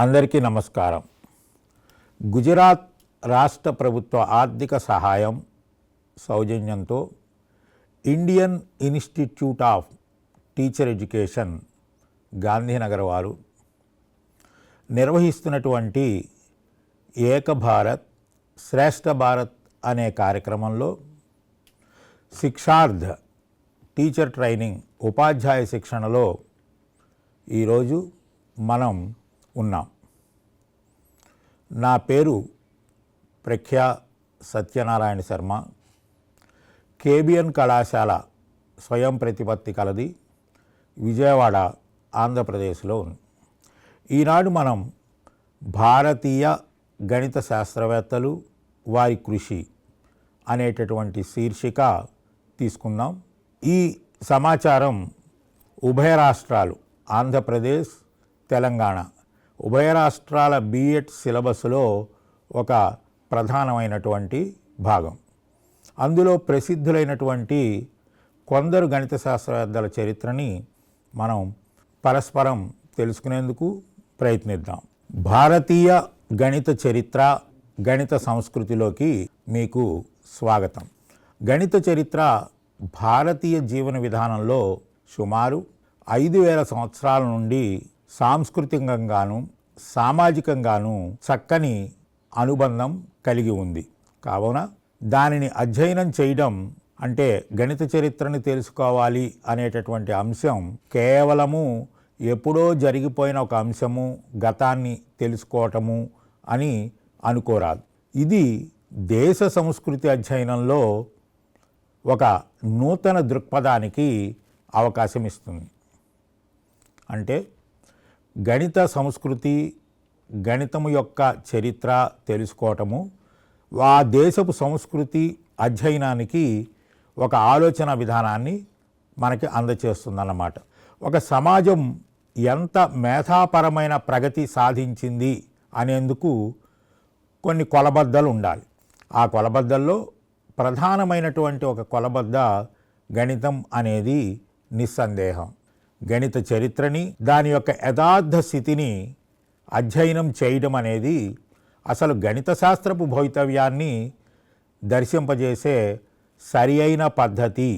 అందరికీ నమస్కారం. గుజరాత్ రాష్ట్ర ప్రభుత్వ ఆర్థిక సహాయం సౌజన్యంతో Indian institute of teacher education Gandhinagar వారు నిర్వహిస్తున్నటువంటి ఏక భారత్ శ్రేష్ఠ భారత్ అనే కార్యక్రమంలో శిక్షార్థ్ టీచర్ ట్రైనింగ్ ఉపాధ్యాయ శిక్షణలో ఈరోజు మనం ఉన్నాం. నా పేరు ప్రఖ్యా సత్యనారాయణ శర్మ. కేబిఎన్ కళాశాల స్వయం ప్రతిపత్తి కలది, విజయవాడ, ఆంధ్రప్రదేశ్లో ఉంది. ఈనాడు మనం భారతీయ గణిత శాస్త్రవేత్తలు వారి కృషి అనేటటువంటి శీర్షిక తీసుకుందాం. ఈ సమాచారం ఉభయ రాష్ట్రాలు ఆంధ్రప్రదేశ్, తెలంగాణ ఉభయ రాష్ట్రాల బిఎడ్ సిలబస్లో ఒక ప్రధానమైనటువంటి భాగం. అందులో ప్రసిద్ధులైనటువంటి కొందరు గణిత శాస్త్రవేత్తల చరిత్రని మనం పరస్పరం తెలుసుకునేందుకు ప్రయత్నిద్దాం. భారతీయ గణిత చరిత్ర, గణిత సంస్కృతిలోకి మీకు స్వాగతం. గణిత చరిత్ర భారతీయ జీవన విధానంలో సుమారు 5000 సంవత్సరాల నుండి సాంస్కృతికంగాను సామాజికంగాను చక్కని అనుబంధం కలిగి ఉంది. కావున దానిని అధ్యయనం చేయడం అంటే గణిత చరిత్రని తెలుసుకోవాలి అనేటటువంటి అంశం కేవలము ఎప్పుడో జరిగిపోయిన ఒక అంశము, గతాన్ని తెలుసుకోవటము అని అనుకోరాదు. ఇది దేశ సంస్కృతి అధ్యయనంలో ఒక నూతన దృక్పథానికి అవకాశం ఇస్తుంది. అంటే గణిత సంస్కృతి, గణితము యొక్క చరిత్ర తెలుసుకోవటము ఆ దేశపు సంస్కృతి అధ్యయనానికి ఒక ఆలోచన విధానాన్ని మనకి అందచేస్తుందన్నమాట. ఒక సమాజం ఎంత మేధాపరమైన ప్రగతి సాధించింది అనేందుకు కొన్ని కొలబద్దలు ఉండాలి. ఆ కొలబద్దల్లో ప్రధానమైనటువంటి ఒక కొలబద్ద గణితం అనేది నిస్సందేహం. గణిత చరిత్రని, దాని యొక్క యథార్థ స్థితిని అధ్యయనం చేయడం అనేది అసలు గణిత శాస్త్రపు భవితవ్యాన్ని దర్శింపజేసే సరి అయిన పద్ధతి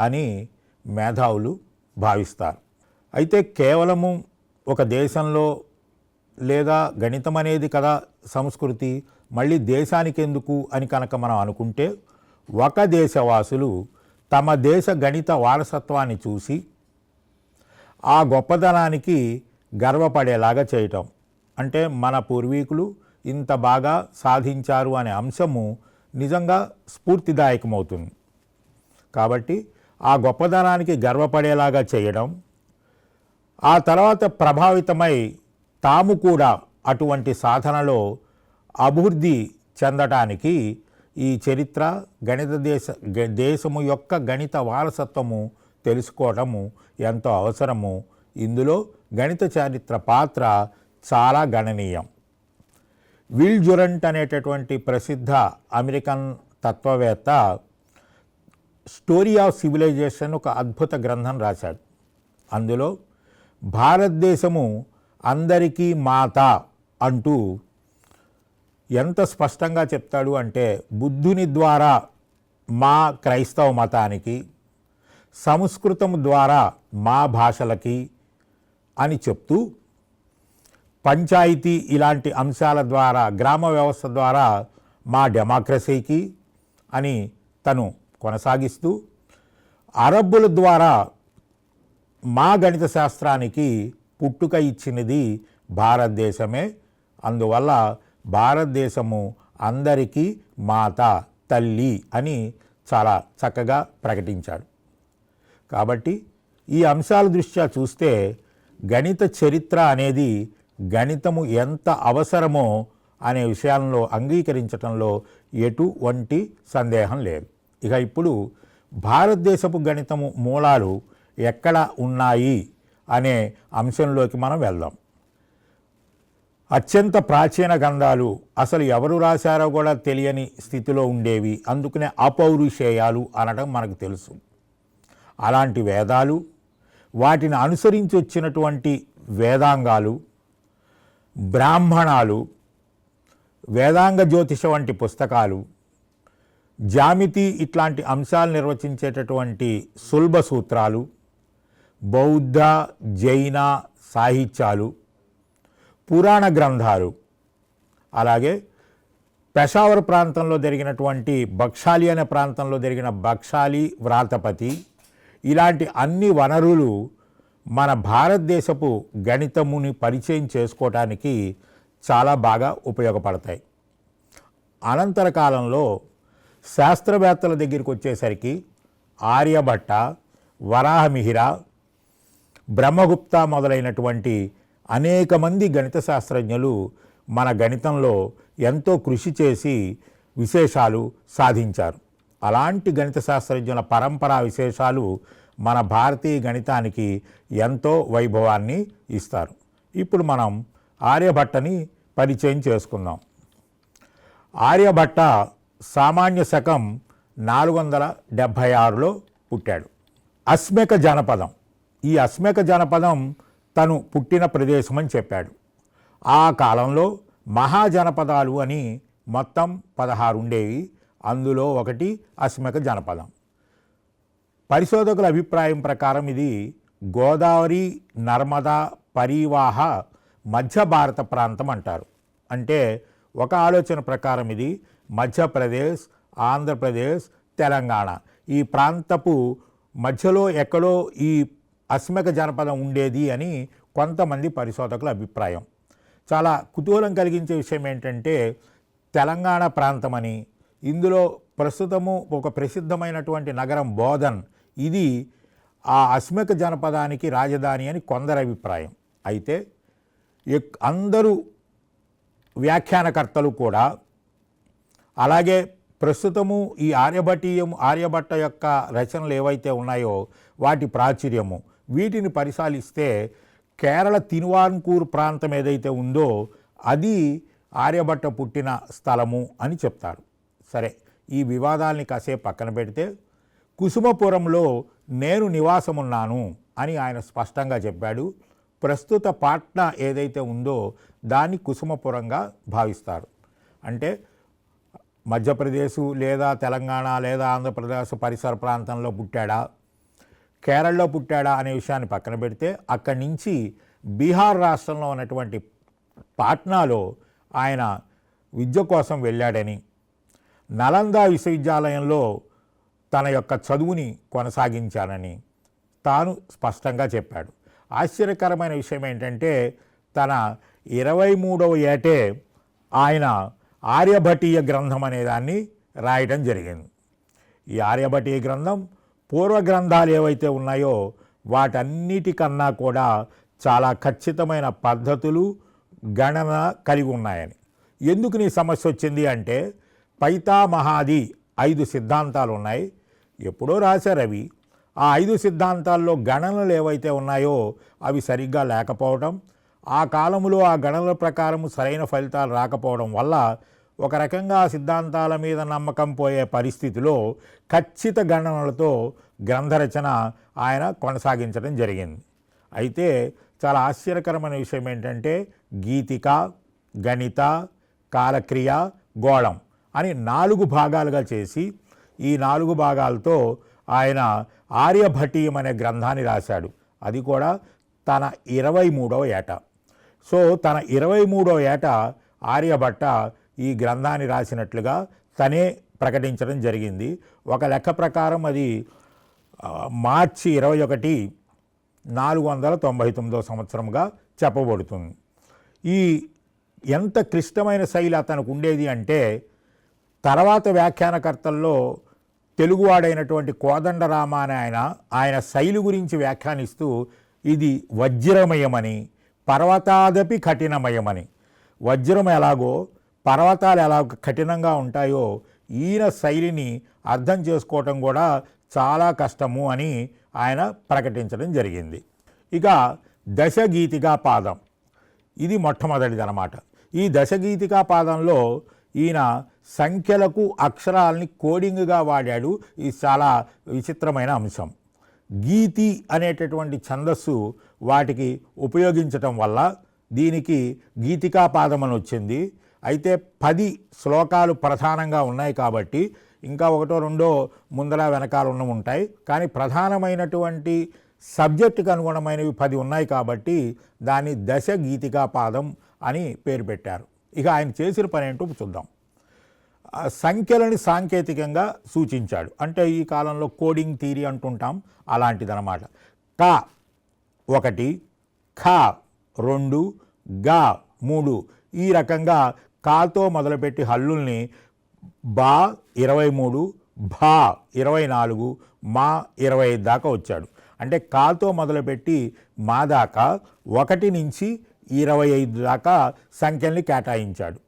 అని మేధావులు భావిస్తారు. అయితే కేవలము ఒక దేశంలో లేదా గణితం అనేది కదా సంస్కృతి, మళ్ళీ దేశానికి ఎందుకు అని కనుక మనం అనుకుంటే, ఒక దేశవాసులు తమ దేశ గణిత వారసత్వాన్ని చూసి ఆ గొప్పదనానికి గర్వపడేలాగా చేయటం, అంటే మన పూర్వీకులు ఇంత బాగా సాధించారు అనే అంశము నిజంగా స్ఫూర్తిదాయకమవుతుంది. కాబట్టి ఆ గొప్పదనానికి గర్వపడేలాగా చేయడం, ఆ తర్వాత ప్రభావితమై తాము కూడా అటువంటి సాధనలో అభివృద్ధి చెందటానికి ఈ చరిత్ర, గణిత దేశము యొక్క గణిత వారసత్వము తెలుసుకోవటము ఎంతో అవసరము. ఇందులో గణిత చరిత్ర పాత్ర చాలా గణనీయం. విల్ డ్యూరంట్ అనేటటువంటి ప్రసిద్ధ అమెరికన్ తత్వవేత్త స్టోరీ ఆఫ్ సివిలైజేషన్ ఒక అద్భుత గ్రంథం రాశాడు. అందులో భారతదేశము అందరికీ మాత అంటూ ఎంత స్పష్టంగా చెప్తాడు అంటే, బుద్ధుని ద్వారా మా క్రైస్తవ మతానికి, సంస్కృతం ద్వారా మా భాషలకి అని చెప్తూ, పంచాయతీ ఇలాంటి అంశాల ద్వారా, గ్రామ వ్యవస్థ ద్వారా మా డెమోక్రసీకి అని తను కొనసాగిస్తూ, అరబ్బుల ద్వారా మా గణిత శాస్త్రానికి పుట్టుక ఇచ్చినది భారతదేశమే. అందువల్ల భారతదేశము అందరికీ మాత, తల్లి అని చాలా చక్కగా ప్రకటించాడు. కాబట్టి ఈ అంశాల దృష్ట్యా చూస్తే గణిత చరిత్ర అనేది గణితము ఎంత అవసరమో అనే విషయాల్లో అంగీకరించడంలో ఎటువంటి సందేహం లేదు. ఇక ఇప్పుడు భారతదేశపు గణితము మూలాలు ఎక్కడ ఉన్నాయి అనే అంశంలోకి మనం వెళ్దాం. అత్యంత ప్రాచీన గ్రంథాలు అసలు ఎవరు రాశారో కూడా తెలియని స్థితిలో ఉండేవి. అందుకనే అపౌరుషేయాలు అనడం మనకు తెలుసు. అలాంటి వేదాలు, వాటిని అనుసరించి వచ్చినటువంటి వేదాంగాలు, బ్రాహ్మణాలు, వేదాంగ జ్యోతిష వంటి పుస్తకాలు, జామితి ఇట్లాంటి అంశాలు నిర్వచించేటటువంటి సులభ సూత్రాలు, బౌద్ధ జైన సాహిత్యాలు, పురాణ గ్రంథాలు, అలాగే పెషావర్ ప్రాంతంలో జరిగినటువంటి బక్షాలి అనే ప్రాంతంలో జరిగిన బక్షాలి వ్రాతపతి, ఇలాంటి అన్ని వనరులు మన భారతదేశపు గణితముని పరిచయం చేసుకోవటానికి చాలా బాగా ఉపయోగపడతాయి. అనంతర కాలంలో శాస్త్రవేత్తల దగ్గరికి వచ్చేసరికి ఆర్యభట్ట, వరాహమిహిర, బ్రహ్మగుప్త మొదలైనటువంటి అనేక మంది గణిత శాస్త్రజ్ఞులు మన గణితంలో ఎంతో కృషి చేసి విశేషాలు సాధించారు. అలాంటి గణిత శాస్త్రజ్ఞుల పరంపరా విశేషాలు మన భారతీయ గణితానికి ఎంతో వైభవాన్ని ఇస్తారు. ఇప్పుడు మనం ఆర్యభట్టని పరిచయం చేసుకుందాం. ఆర్యభట్ట సామాన్య శకం 476లో పుట్టాడు. అస్మెక జనపదం, ఈ అస్మెక జనపదం తను పుట్టిన ప్రదేశం అని చెప్పాడు. ఆ కాలంలో మహాజనపదాలు అని మొత్తం 16 ఉండేవి. అందులో ఒకటి అస్మెక జనపదం. పరిశోధకుల అభిప్రాయం ప్రకారం ఇది గోదావరి, నర్మదా పరివాహ మధ్య భారత ప్రాంతం అంటారు. అంటే ఒక ఆలోచన ప్రకారం ఇది మధ్యప్రదేశ్, ఆంధ్రప్రదేశ్, తెలంగాణ ఈ ప్రాంతపు మధ్యలో ఎక్కడో ఈ అస్మెక జనపదం ఉండేది అని కొంతమంది పరిశోధకుల అభిప్రాయం. చాలా కుతూహలం కలిగించే విషయం ఏంటంటే తెలంగాణ ప్రాంతమని, ఇందులో ప్రస్తుతము ఒక ప్రసిద్ధమైనటువంటి నగరం బోధన్, ఇది ఆ అస్మెక జనపదానికి రాజధాని అని కొందరి అభిప్రాయం. అయితే అందరూ వ్యాఖ్యానకర్తలు కూడా, అలాగే ప్రస్తుతము ఈ ఆర్యభట్ట యొక్క రచనలు ఏవైతే ఉన్నాయో వాటి ప్రాచుర్యము, వీటిని పరిశీలిస్తే కేరళ తిరువాన్కూర్ ప్రాంతం ఏదైతే ఉందో అది ఆర్యభట్ట పుట్టిన స్థలము అని చెప్తారు. సరే, ఈ వివాదాల్ని కాసేపు పక్కన పెడితే కుసుమపురంలో నేను నివాసమున్నాను అని ఆయన స్పష్టంగా చెప్పాడు. ప్రస్తుత పాట్నా ఏదైతే ఉందో దాన్ని కుసుమపురంగా భావిస్తారు. అంటే మధ్యప్రదేశ్ లేదా తెలంగాణ లేదా ఆంధ్రప్రదేశ్ పరిసర ప్రాంతంలో పుట్టాడా, కేరళలో పుట్టాడా అనే విషయాన్ని పక్కన పెడితే అక్కడి నుంచి బీహార్ రాష్ట్రంలో ఉన్నటువంటి పాట్నాలో ఆయన విద్య కోసం వెళ్ళాడని, నలందా విశ్వవిద్యాలయంలో తన యొక్క చదువుని కొనసాగించానని తాను స్పష్టంగా చెప్పాడు. ఆశ్చర్యకరమైన విషయం ఏంటంటే తన 23వ ఏటే ఆయన ఆర్యభటీయ గ్రంథం అనే దాన్ని రాయడం జరిగింది. ఈ ఆర్యభటీయ గ్రంథం పూర్వ గ్రంథాలు ఏవైతే ఉన్నాయో వాటన్నిటికన్నా కూడా చాలా ఖచ్చితమైన పద్ధతులు, గణన కలిగి ఉన్నాయని. ఎందుకు నీ సమస్య వచ్చింది అంటే పైతామహాది 5 సిద్ధాంతాలు ఉన్నాయి, ఎప్పుడో రాశారు అవి. ఆ 5 సిద్ధాంతాల్లో గణనలు ఏవైతే ఉన్నాయో అవి సరిగ్గా లేకపోవడం, ఆ కాలంలో ఆ గణనల ప్రకారం సరైన ఫలితాలు రాకపోవడం వల్ల ఒక రకంగా ఆ సిద్ధాంతాల మీద నమ్మకం పోయే పరిస్థితిలో ఖచ్చిత గణనలతో గ్రంథరచన ఆయన కొనసాగించడం జరిగింది. అయితే చాలా ఆశ్చర్యకరమైన విషయం ఏంటంటే గీతిక, గణిత, కాలక్రియ, గోళం అని 4 భాగాలుగా చేసి ఈ 4 భాగాలతో ఆయన ఆర్యభటీయం అనే గ్రంథాన్ని రాశాడు. అది కూడా తన 23వ ఏట. సో తన 23వ ఏట ఆర్యభట్ట ఈ గ్రంథాన్ని రాసినట్లుగా తనే ప్రకటించడం జరిగింది. ఒక లెక్క ప్రకారం అది మార్చి 21, 499వ సంవత్సరంగా చెప్పబడుతుంది. ఈ ఎంత క్లిష్టమైన శైలి అతనికి ఉండేది అంటే తర్వాత వ్యాఖ్యానకర్తల్లో తెలుగువాడైనటువంటి కోదండరామ అని ఆయన శైలి గురించి వ్యాఖ్యానిస్తూ ఇది వజ్రమయమని, పర్వతాదపి కఠినమయమని, వజ్రం ఎలాగో పర్వతాలు ఎలా కఠినంగా ఉంటాయో ఈయన శైలిని అర్థం చేసుకోవటం కూడా చాలా కష్టము అని ఆయన ప్రకటించడం జరిగింది. ఇక దశగీతికా పాదం, ఇది మొట్టమొదటిది అన్నమాట. ఈ దశగీతికా పాదంలో ఈయన సంఖ్యలకు అక్షరాలని కోడింగ్గా వాడాడు. ఇది చాలా విచిత్రమైన అంశం. గీతి అనేటటువంటి ఛందస్సు వాటికి ఉపయోగించటం వల్ల దీనికి గీతికాపాదం అని వచ్చింది. అయితే 10 శ్లోకాలు ప్రధానంగా ఉన్నాయి కాబట్టి ఇంకా ఒకటో రెండో ముందర వెనకాల ఉంటాయి, కానీ ప్రధానమైనటువంటి సబ్జెక్టుకు అనుగుణమైనవి 10 ఉన్నాయి కాబట్టి దాన్ని దశ గీతికాపాదం అని పేరు పెట్టారు. ఇక ఆయన చేసిన పని ఏంటో చూద్దాం. సంఖ్యలని సాంకేతికంగా సూచించాడు. అంటే ఈ కాలంలో కోడింగ్ థియరీ అంటుంటాం, అలాంటిదన్నమాట. క 1, ఖ 2, గా 3 ఈ రకంగా కాతో మొదలుపెట్టి హల్లుల్ని బా 23, భా 24, మా 25 దాకా వచ్చాడు. అంటే కాతో మొదలుపెట్టి మా దాకా 1 నుంచి 25 దాకా సంఖ్యల్ని కేటాయించాడు.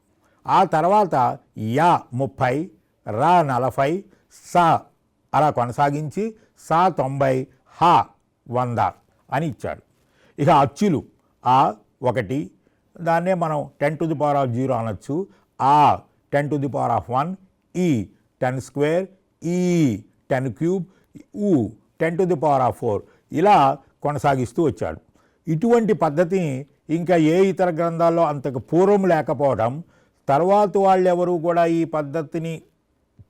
ఆ తర్వాత యా 30, రా 40, సా అలా కొనసాగించి సా 90, హా 100 అని ఇచ్చాడు. ఇక అచ్చులు ఆ 1 దాన్నే మనం 10⁻0 అనొచ్చు. ఆ 10⁻1, ఈ 10 స్క్వేర్, ఈ 10 క్యూబ్, ఊ 10⁻4 ఇలా కొనసాగిస్తూ వచ్చాడు. ఇటువంటి పద్ధతిని ఇంకా ఏ ఇతర గ్రంథాల్లో అంతకు పూర్వం లేకపోవడం, తర్వాత వాళ్ళెవరూ కూడా ఈ పద్ధతిని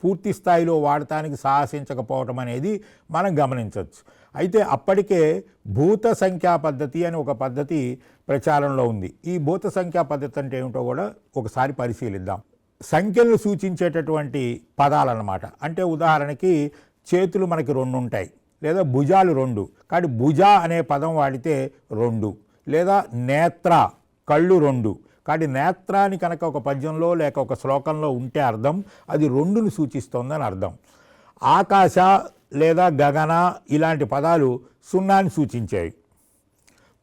పూర్తి స్థాయిలో వాడటానికి సాహసించకపోవటం అనేది మనం గమనించవచ్చు. అయితే అప్పటికే భూత సంఖ్యా పద్ధతి అని ఒక పద్ధతి ప్రచారంలో ఉంది. ఈ భూత సంఖ్యా పద్ధతి అంటే ఏమిటో కూడా ఒకసారి పరిశీలిద్దాం. సంఖ్యలను సూచించేటటువంటి పదాలన్నమాట. అంటే ఉదాహరణకి చేతులు మనకి 2 ఉంటాయి, లేదా భుజాలు 2, కాబట్టి భుజ అనే పదం వాడితే 2, లేదా నేత్ర కళ్ళు 2, కాబట్టి నేత్రాన్ని కనుక ఒక పద్యంలో లేక ఒక శ్లోకంలో ఉంటే అర్థం అది 2ని సూచిస్తోందని అర్థం. ఆకాశ లేదా గగన ఇలాంటి పదాలు 0ని సూచించేవి.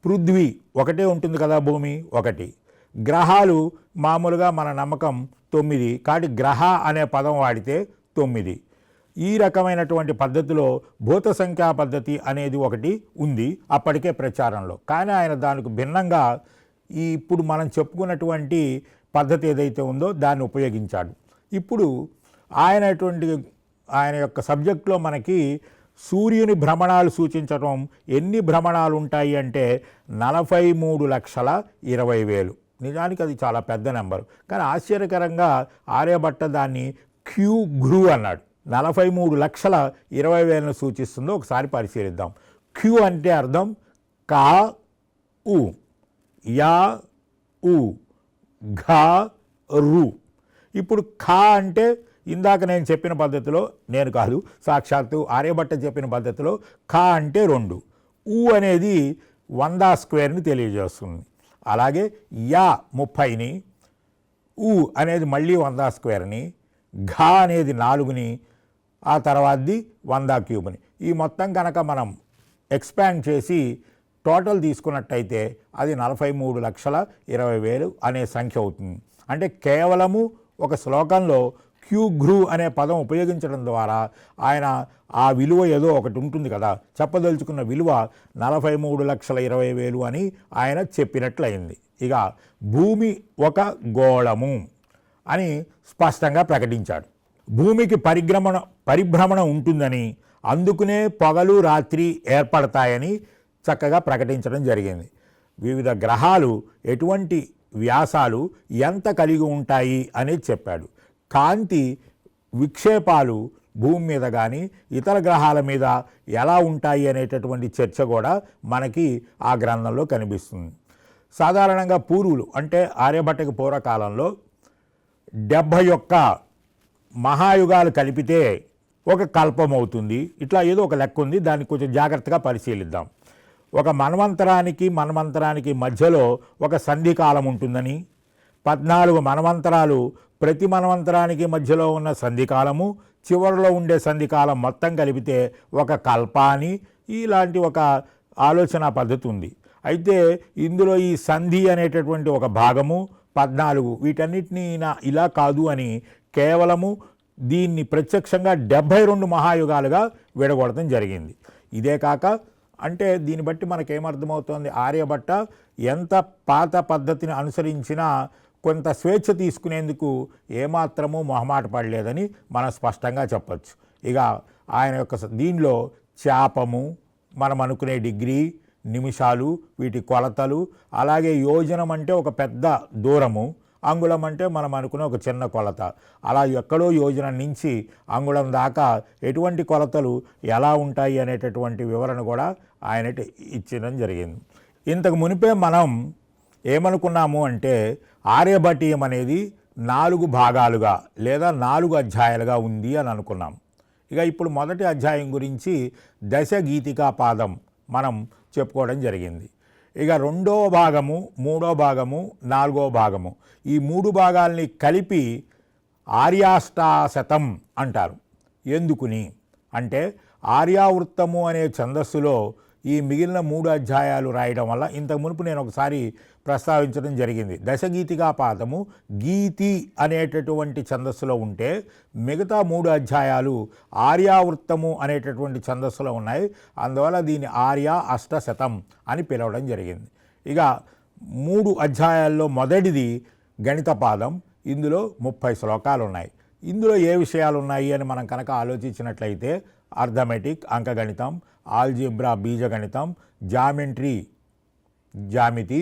పృథ్వీ 1 ఉంటుంది కదా, భూమి 1. గ్రహాలు మామూలుగా మన నమ్మకం 9, కాబట్టి గ్రహ అనే పదం వాడితే 9. ఈ రకమైనటువంటి పద్ధతిలో భూత సంఖ్యా పద్ధతి అనేది ఒకటి ఉంది అప్పటికే ప్రచారంలో. కానీ ఆయన దానికి భిన్నంగా ఈ ఇప్పుడు మనం చెప్పుకున్నటువంటి పద్ధతి ఏదైతే ఉందో దాన్ని ఉపయోగించాడు. ఇప్పుడు ఆయన యొక్క సబ్జెక్టులో మనకి సూర్యుని భ్రమణాలు సూచించడం ఎన్ని భ్రమణాలు ఉంటాయి అంటే 43,20,000. నిజానికి అది చాలా పెద్ద నెంబరు, కానీ ఆశ్చర్యకరంగా ఆర్యభట్ట దాన్ని క్యూ గ్రూ అన్నాడు. 43,20,000 సూచిస్తుందో ఒకసారి పరిశీలిద్దాం. క్యూ అంటే అర్థం కా ఉ, యా ఉ, ఘా రు. ఇప్పుడు ఖా అంటే ఇందాక నేను చెప్పిన పద్ధతిలో, నేను కాదు సాక్షాత్తు ఆర్యభట్ట చెప్పిన పద్ధతిలో ఖా అంటే 2, ఊ అనేది 100 స్క్వేర్ని తెలియజేస్తుంది. అలాగే యా 30ని, ఊ అనేది మళ్ళీ 100 స్క్వేర్ని, ఘా అనేది 4ని, ఆ తర్వాతది 100 క్యూబ్ని. ఈ మొత్తం కనుక మనం ఎక్స్పాండ్ చేసి టోటల్ తీసుకున్నట్టయితే అది 43,20,000 అనే సంఖ్య అవుతుంది. అంటే కేవలము ఒక శ్లోకంలో క్యూ గ్రూ అనే పదం ఉపయోగించడం ద్వారా ఆయన ఆ విలువ ఏదో ఒకటి ఉంటుంది కదా, చెప్పదలుచుకున్న విలువ 43,20,000 అని ఆయన చెప్పినట్లయింది. ఇక భూమి ఒక గోళము అని స్పష్టంగా ప్రకటించాడు. భూమికి పరిభ్రమణ ఉంటుందని, అందుకునే పగలు రాత్రి ఏర్పడతాయని చక్కగా ప్రకటించడం జరిగింది. వివిధ గ్రహాలు ఎటువంటి వ్యాసాలు ఎంత కలిగి ఉంటాయి అనేది చెప్పాడు. కాంతి విక్షేపాలు భూమి మీద కానీ ఇతర గ్రహాల మీద ఎలా ఉంటాయి అనేటటువంటి చర్చ కూడా మనకి ఆ గ్రంథంలో కనిపిస్తుంది. సాధారణంగా పూర్వులు అంటే ఆర్యభట్టకి పూర్వకాలంలో 71 మహాయుగాలు కలిపితే ఒక కల్పం అవుతుంది. ఇట్లా ఏదో ఒక లెక్క ఉంది, దాన్ని కొంచెం జాగ్రత్తగా పరిశీలిద్దాం. ఒక మన్వంతరానికి మధ్యలో ఒక సంధికాలం ఉంటుందని, 14 మన్వంతరాలు ప్రతి మన్వంతరానికి మధ్యలో ఉన్న సంధికాలము, చివరిలో ఉండే సంధికాలం మొత్తం కలిపితే ఒక కల్ప అని ఇలాంటి ఒక ఆలోచన పద్ధతి ఉంది. అయితే ఇందులో ఈ సంధి అనేటటువంటి ఒక భాగము 14 వీటన్నిటినీ ఇలా కాదు అని కేవలము దీన్ని ప్రత్యక్షంగా 72 మహాయుగాలుగా విడగొడటం జరిగింది. ఇదే కాక అంటే దీన్ని బట్టి మనకేమర్థమవుతోంది, ఆర్యభట్ట ఎంత పాత పద్ధతిని అనుసరించినా కొంత స్వేచ్ఛ తీసుకునేందుకు ఏమాత్రమూ మొహమాట పడలేదని మనం స్పష్టంగా చెప్పచ్చు. ఇక ఆయన యొక్క దీనిలో శాపము, మనం అనుకునే డిగ్రీ, నిమిషాలు, వీటి కొలతలు, అలాగే యోజనం అంటే ఒక పెద్ద దూరము, అంగుళం అంటే మనం అనుకునే ఒక చిన్న కొలత. అలా ఎక్కడో యోజనం నుంచి అంగుళం దాకా ఎటువంటి కొలతలు ఎలా ఉంటాయి అనేటటువంటి వివరణ కూడా ఆయన ఇచ్చడం జరిగింది. ఇంతకు మునిపే మనం ఏమనుకున్నాము అంటే ఆర్యభటీయం అనేది 4 భాగాలుగా లేదా 4 అధ్యాయాలుగా ఉంది అని అనుకున్నాం. ఇక ఇప్పుడు మొదటి అధ్యాయం గురించి దశ గీతికా పాదం మనం చెప్పుకోవడం జరిగింది. ఇక 2వ భాగము, 3వ భాగము, 4వ భాగము, ఈ 3 భాగాల్ని కలిపి ఆర్యాష్టాశతం అంటారు. ఎందుకుని అంటే ఆర్యావృత్తము అనే ఛందస్సులో ఈ మిగిలిన 3 అధ్యాయాలు రాయడం వల్ల ఇంతకు మునుపు నేను ఒకసారి ప్రస్తావించడం జరిగింది. దశగీతికా పాదము గీతి అనేటటువంటి ఛందస్సులో ఉంటే మిగతా 3 అధ్యాయాలు ఆర్యావృత్తము అనేటటువంటి ఛందస్సులో ఉన్నాయి. అందువల్ల దీన్ని ఆర్య అష్టశతం అని పిలవడం జరిగింది. ఇక 3 అధ్యాయాల్లో మొదటిది గణిత పాదం. ఇందులో 30 శ్లోకాలు ఉన్నాయి. ఇందులో ఏ విషయాలు ఉన్నాయి అని మనం కనుక ఆలోచించినట్లయితే అర్థమెటిక్ అంకగణితం, ఆల్జీబ్రా బీజగణితం, జామెట్రీ జామితి,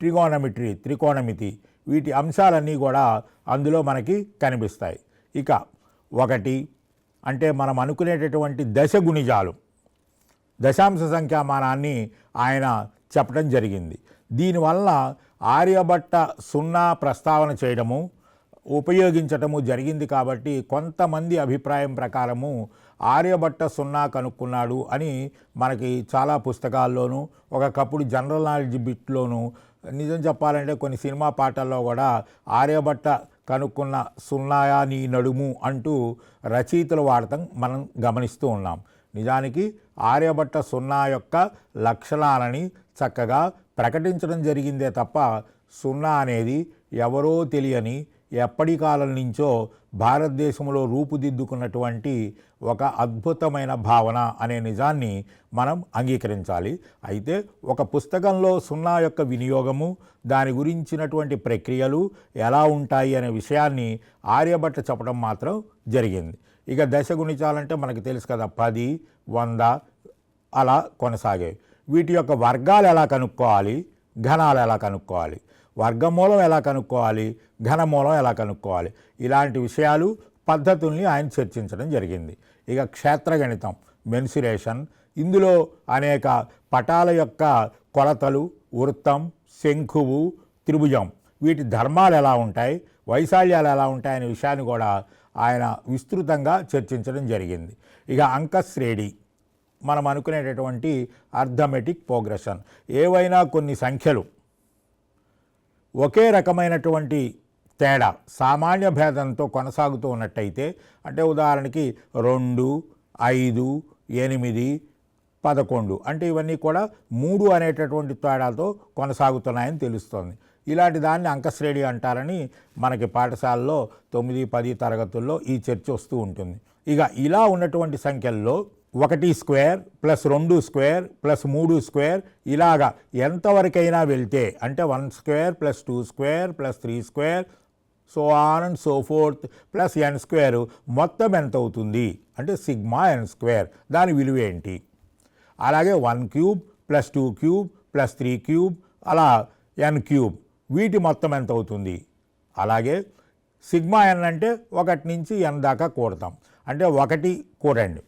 ట్రిగోనమిట్రీ త్రికోణమితి, వీటి అంశాలన్నీ కూడా అందులో మనకి కనిపిస్తాయి. ఇక 1 అంటే మనం అనుకునేటటువంటి దశ గుణిజాలు, దశాంశ సంఖ్యామానాన్ని ఆయన చెప్పడం జరిగింది. దీనివల్ల ఆర్యభట్ట 0 ప్రస్తావన చేయడము ఉపయోగించటము జరిగింది. కాబట్టి కొంతమంది అభిప్రాయం ప్రకారము ఆర్యభట్ట 0 కనుక్కున్నాడు అని మనకి చాలా పుస్తకాల్లోనూ, ఒకప్పుడు జనరల్ నాలెడ్జ్ బిట్లోనూ, నిజం చెప్పాలంటే కొన్ని సినిమా పాటల్లో కూడా ఆర్యభట్ట కనుక్కున్న 0 నీ నడుము అంటూ రచయితలు వాడటం మనం గమనిస్తూ ఉన్నాం. నిజానికి ఆర్యభట్ట 0 యొక్క లక్షణాలని చక్కగా ప్రకటించడం జరిగిందే తప్ప 0 అనేది ఎవరో తెలియని ఎప్పటి కాలం నుంచో భారతదేశంలో రూపుదిద్దుకున్నటువంటి ఒక అద్భుతమైన భావన అనే నిజాన్ని మనం అంగీకరించాలి. అయితే ఒక పుస్తకంలో 0 యొక్క వినియోగము, దాని గురించినటువంటి ప్రక్రియలు ఎలా ఉంటాయి అనే విషయాన్ని ఆర్యభట్ట చెప్పడం మాత్రం జరిగింది. ఇక దశ గుణించాలంటే మనకు తెలుసు కదా, 10, 100 అలా కొనసాగేవి. వీటి యొక్క వర్గాలు ఎలా కనుక్కోవాలి, ఘనాలు ఎలా కనుక్కోవాలి, వర్గమూలం ఎలా కనుక్కోవాలి, ఘనమూలం ఎలా కనుక్కోవాలి, ఇలాంటి విషయాలు పద్ధతుల్ని ఆయన చర్చించడం జరిగింది. ఇక క్షేత్రగణితం మెన్సురేషన్, ఇందులో అనేక పటాల యొక్క కొలతలు, వృత్తం, శంఖువు, త్రిభుజం, వీటి ధర్మాలు ఎలా ఉంటాయి, వైశాల్యాలు ఎలా ఉంటాయి అనే విషయాన్ని కూడా ఆయన విస్తృతంగా చర్చించడం జరిగింది. ఇక అంకశ్రేణి మనం అనుకునేటటువంటి అర్థమెటిక్ ప్రోగ్రెషన్, ఏవైనా కొన్ని సంఖ్యలు ఒకే రకమైనటువంటి తేడా సామాన్య భేదంతో కొనసాగుతూ ఉన్నట్టయితే, అంటే ఉదాహరణకి 2, 5, 8, 11 అంటే ఇవన్నీ కూడా 3 అనేటటువంటి తేడాతో కొనసాగుతున్నాయని తెలుస్తోంది. ఇలాంటి దాన్ని అంకశ్రేణి అంటారని మనకి పాఠశాలలో 9, 10 తరగతుల్లో ఈ చర్చ వస్తూ ఉంటుంది. ఇక ఇలా ఉన్నటువంటి సంఖ్యల్లో 1 square plus 2 square plus 3 square ఇలాగా ఎంతవరకైనా వెళ్తే, అంటే 1 square plus 2 square plus 3 square so on and so fourth plus n square మొత్తం ఎంత అవుతుంది అంటే సిగ్మా n స్క్వేర్, దాని విలువ ఏంటి. అలాగే 1 cube plus 2 cube plus 3 cube అలా n క్యూబ్, వీటి మొత్తం ఎంత అవుతుంది. అలాగే సిగ్మా n అంటే 1 నుంచి n దాకా కూడతాం, అంటే 1 కూడండి,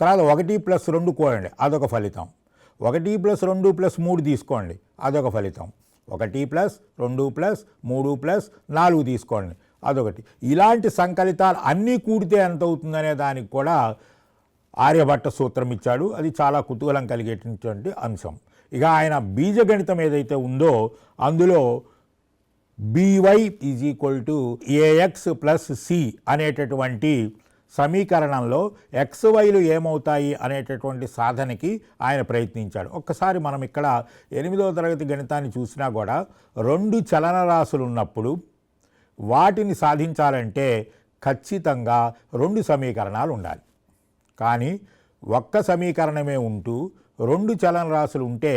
తర్వాత 1 ప్లస్ 2 కూడండి, అదొక ఫలితం. 1 ప్లస్ 2 ప్లస్ 3 తీసుకోండి, అదొక ఫలితం. 1 ప్లస్ 2 ప్లస్ 3 ప్లస్ 4 తీసుకోండి, అదొకటి. ఇలాంటి సంకలితాలు అన్నీ కూడితే ఎంత అవుతుందనే దానికి కూడా ఆర్యభట్ట సూత్రం ఇచ్చాడు. అది చాలా కుతూహలం కలిగేటటువంటి అంశం. ఇక ఆయన బీజగణితం ఏదైతే ఉందో అందులో by is equal to ax plus c అనేటటువంటి సమీకరణంలో XYలు ఏమవుతాయి అనేటటువంటి సాధనకి ఆయన ప్రయత్నించాడు. ఒక్కసారి మనం ఇక్కడ 8వ తరగతి గణితాన్ని చూసినా కూడా 2 చలన రాశులు ఉన్నప్పుడు వాటిని సాధించాలంటే ఖచ్చితంగా 2 సమీకరణాలు ఉండాలి. కానీ ఒక్క సమీకరణమే ఉంటూ 2 చలన రాశులు ఉంటే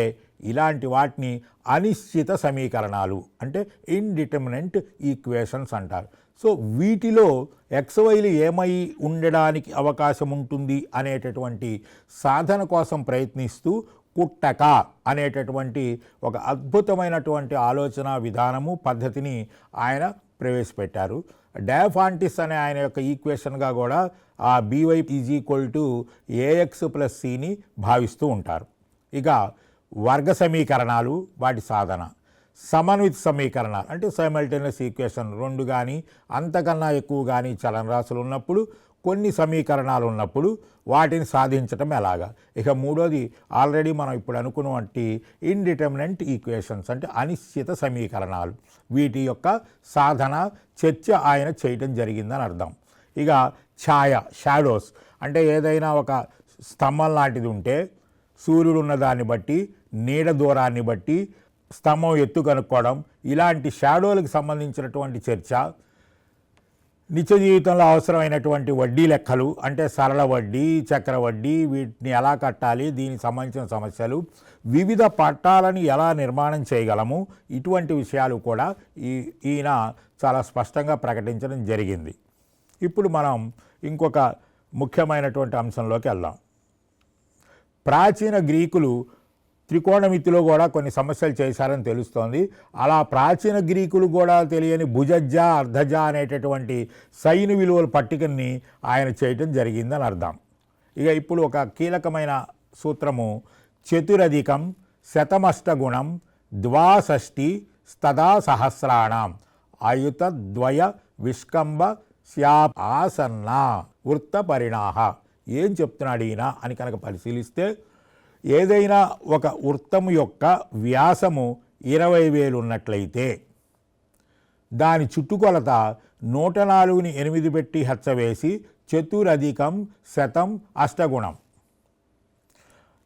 ఇలాంటి వాటిని అనిశ్చిత సమీకరణాలు అంటే ఇండిటర్మినెంట్ ఈక్వేషన్స్ అంటారు. సో వీటిలో XYలు ఏమై ఉండడానికి అవకాశం ఉంటుంది అనేటటువంటి సాధన కోసం ప్రయత్నిస్తూ కుట్టక అనేటటువంటి ఒక అద్భుతమైనటువంటి ఆలోచన విధానము పద్ధతిని ఆయన ప్రవేశపెట్టారు. డయాఫాంటిస్ అనే ఆయన యొక్క ఈక్వేషన్గా కూడా ఆ బీవై = AX + Cని భావిస్తూ ఉంటారు. ఇక వర్గ సమీకరణాలు, వాటి సాధన, సమన్విత సమీకరణాలు అంటే సైమల్టేనియస్ ఈక్వేషన్, 2 కానీ అంతకన్నా ఎక్కువ కానీ చలనరాశులు ఉన్నప్పుడు, కొన్ని సమీకరణాలు ఉన్నప్పుడు వాటిని సాధించటం ఎలాగా. ఇక మూడోది ఆల్రెడీ మనం ఇప్పుడు అనుకున్నటువంటి ఇండిటర్మినెంట్ ఈక్వేషన్స్ అంటే అనిశ్చిత సమీకరణాలు, వీటి యొక్క సాధన చర్చ ఆయన చేయటం జరిగిందని అర్థం. ఇక ఛాయ, షాడోస్ అంటే ఏదైనా ఒక స్తంభం లాంటిది ఉంటే సూర్యుడు ఉన్న దాన్ని బట్టి, నీడ దూరాన్ని బట్టి స్తంభం ఎత్తు కనుక్కోవడం, ఇలాంటి షాడోలకు సంబంధించినటువంటి చర్చ. నిత్య జీవితంలో అవసరమైనటువంటి వడ్డీ లెక్కలు అంటే సరళ వడ్డీ, చక్ర వడ్డీ, వీటిని ఎలా కట్టాలి, దీనికి సంబంధించిన సమస్యలు, వివిధ పట్టాలను ఎలా నిర్మాణం చేయగలము, ఇటువంటి విషయాలు కూడా ఈయన చాలా స్పష్టంగా ప్రకటించడం జరిగింది. ఇప్పుడు మనం ఇంకొక ముఖ్యమైనటువంటి అంశంలోకి వెళ్దాం. ప్రాచీన గ్రీకులు త్రికోణమితిలో కూడా కొన్ని సమస్యలు చేశారని తెలుస్తోంది. అలా ప్రాచీన గ్రీకులు కూడా తెలియని భుజజ్జ, అర్ధజ అనేటటువంటి సైను విలువల పట్టికని ఆయన చేయటం జరిగిందని అర్థం. ఇక ఇప్పుడు ఒక కీలకమైన సూత్రము, చతురధికం శతమష్టగుణం ద్వాషష్ఠి స్తదా సహస్రాణం ఆయుత ద్వయ విష్కంబ ఆసన్న వృత్త పరిణాహ. ఏం చెప్తున్నాడు ఈయన అని కనుక పరిశీలిస్తే, ఏదైనా ఒక వృత్తము యొక్క వ్యాసము 20,000 ఉన్నట్లయితే దాని చుట్టుకొలత 104ని 8 పెట్టి హెచ్చవేసి చతురధికం శతం అష్టగుణం.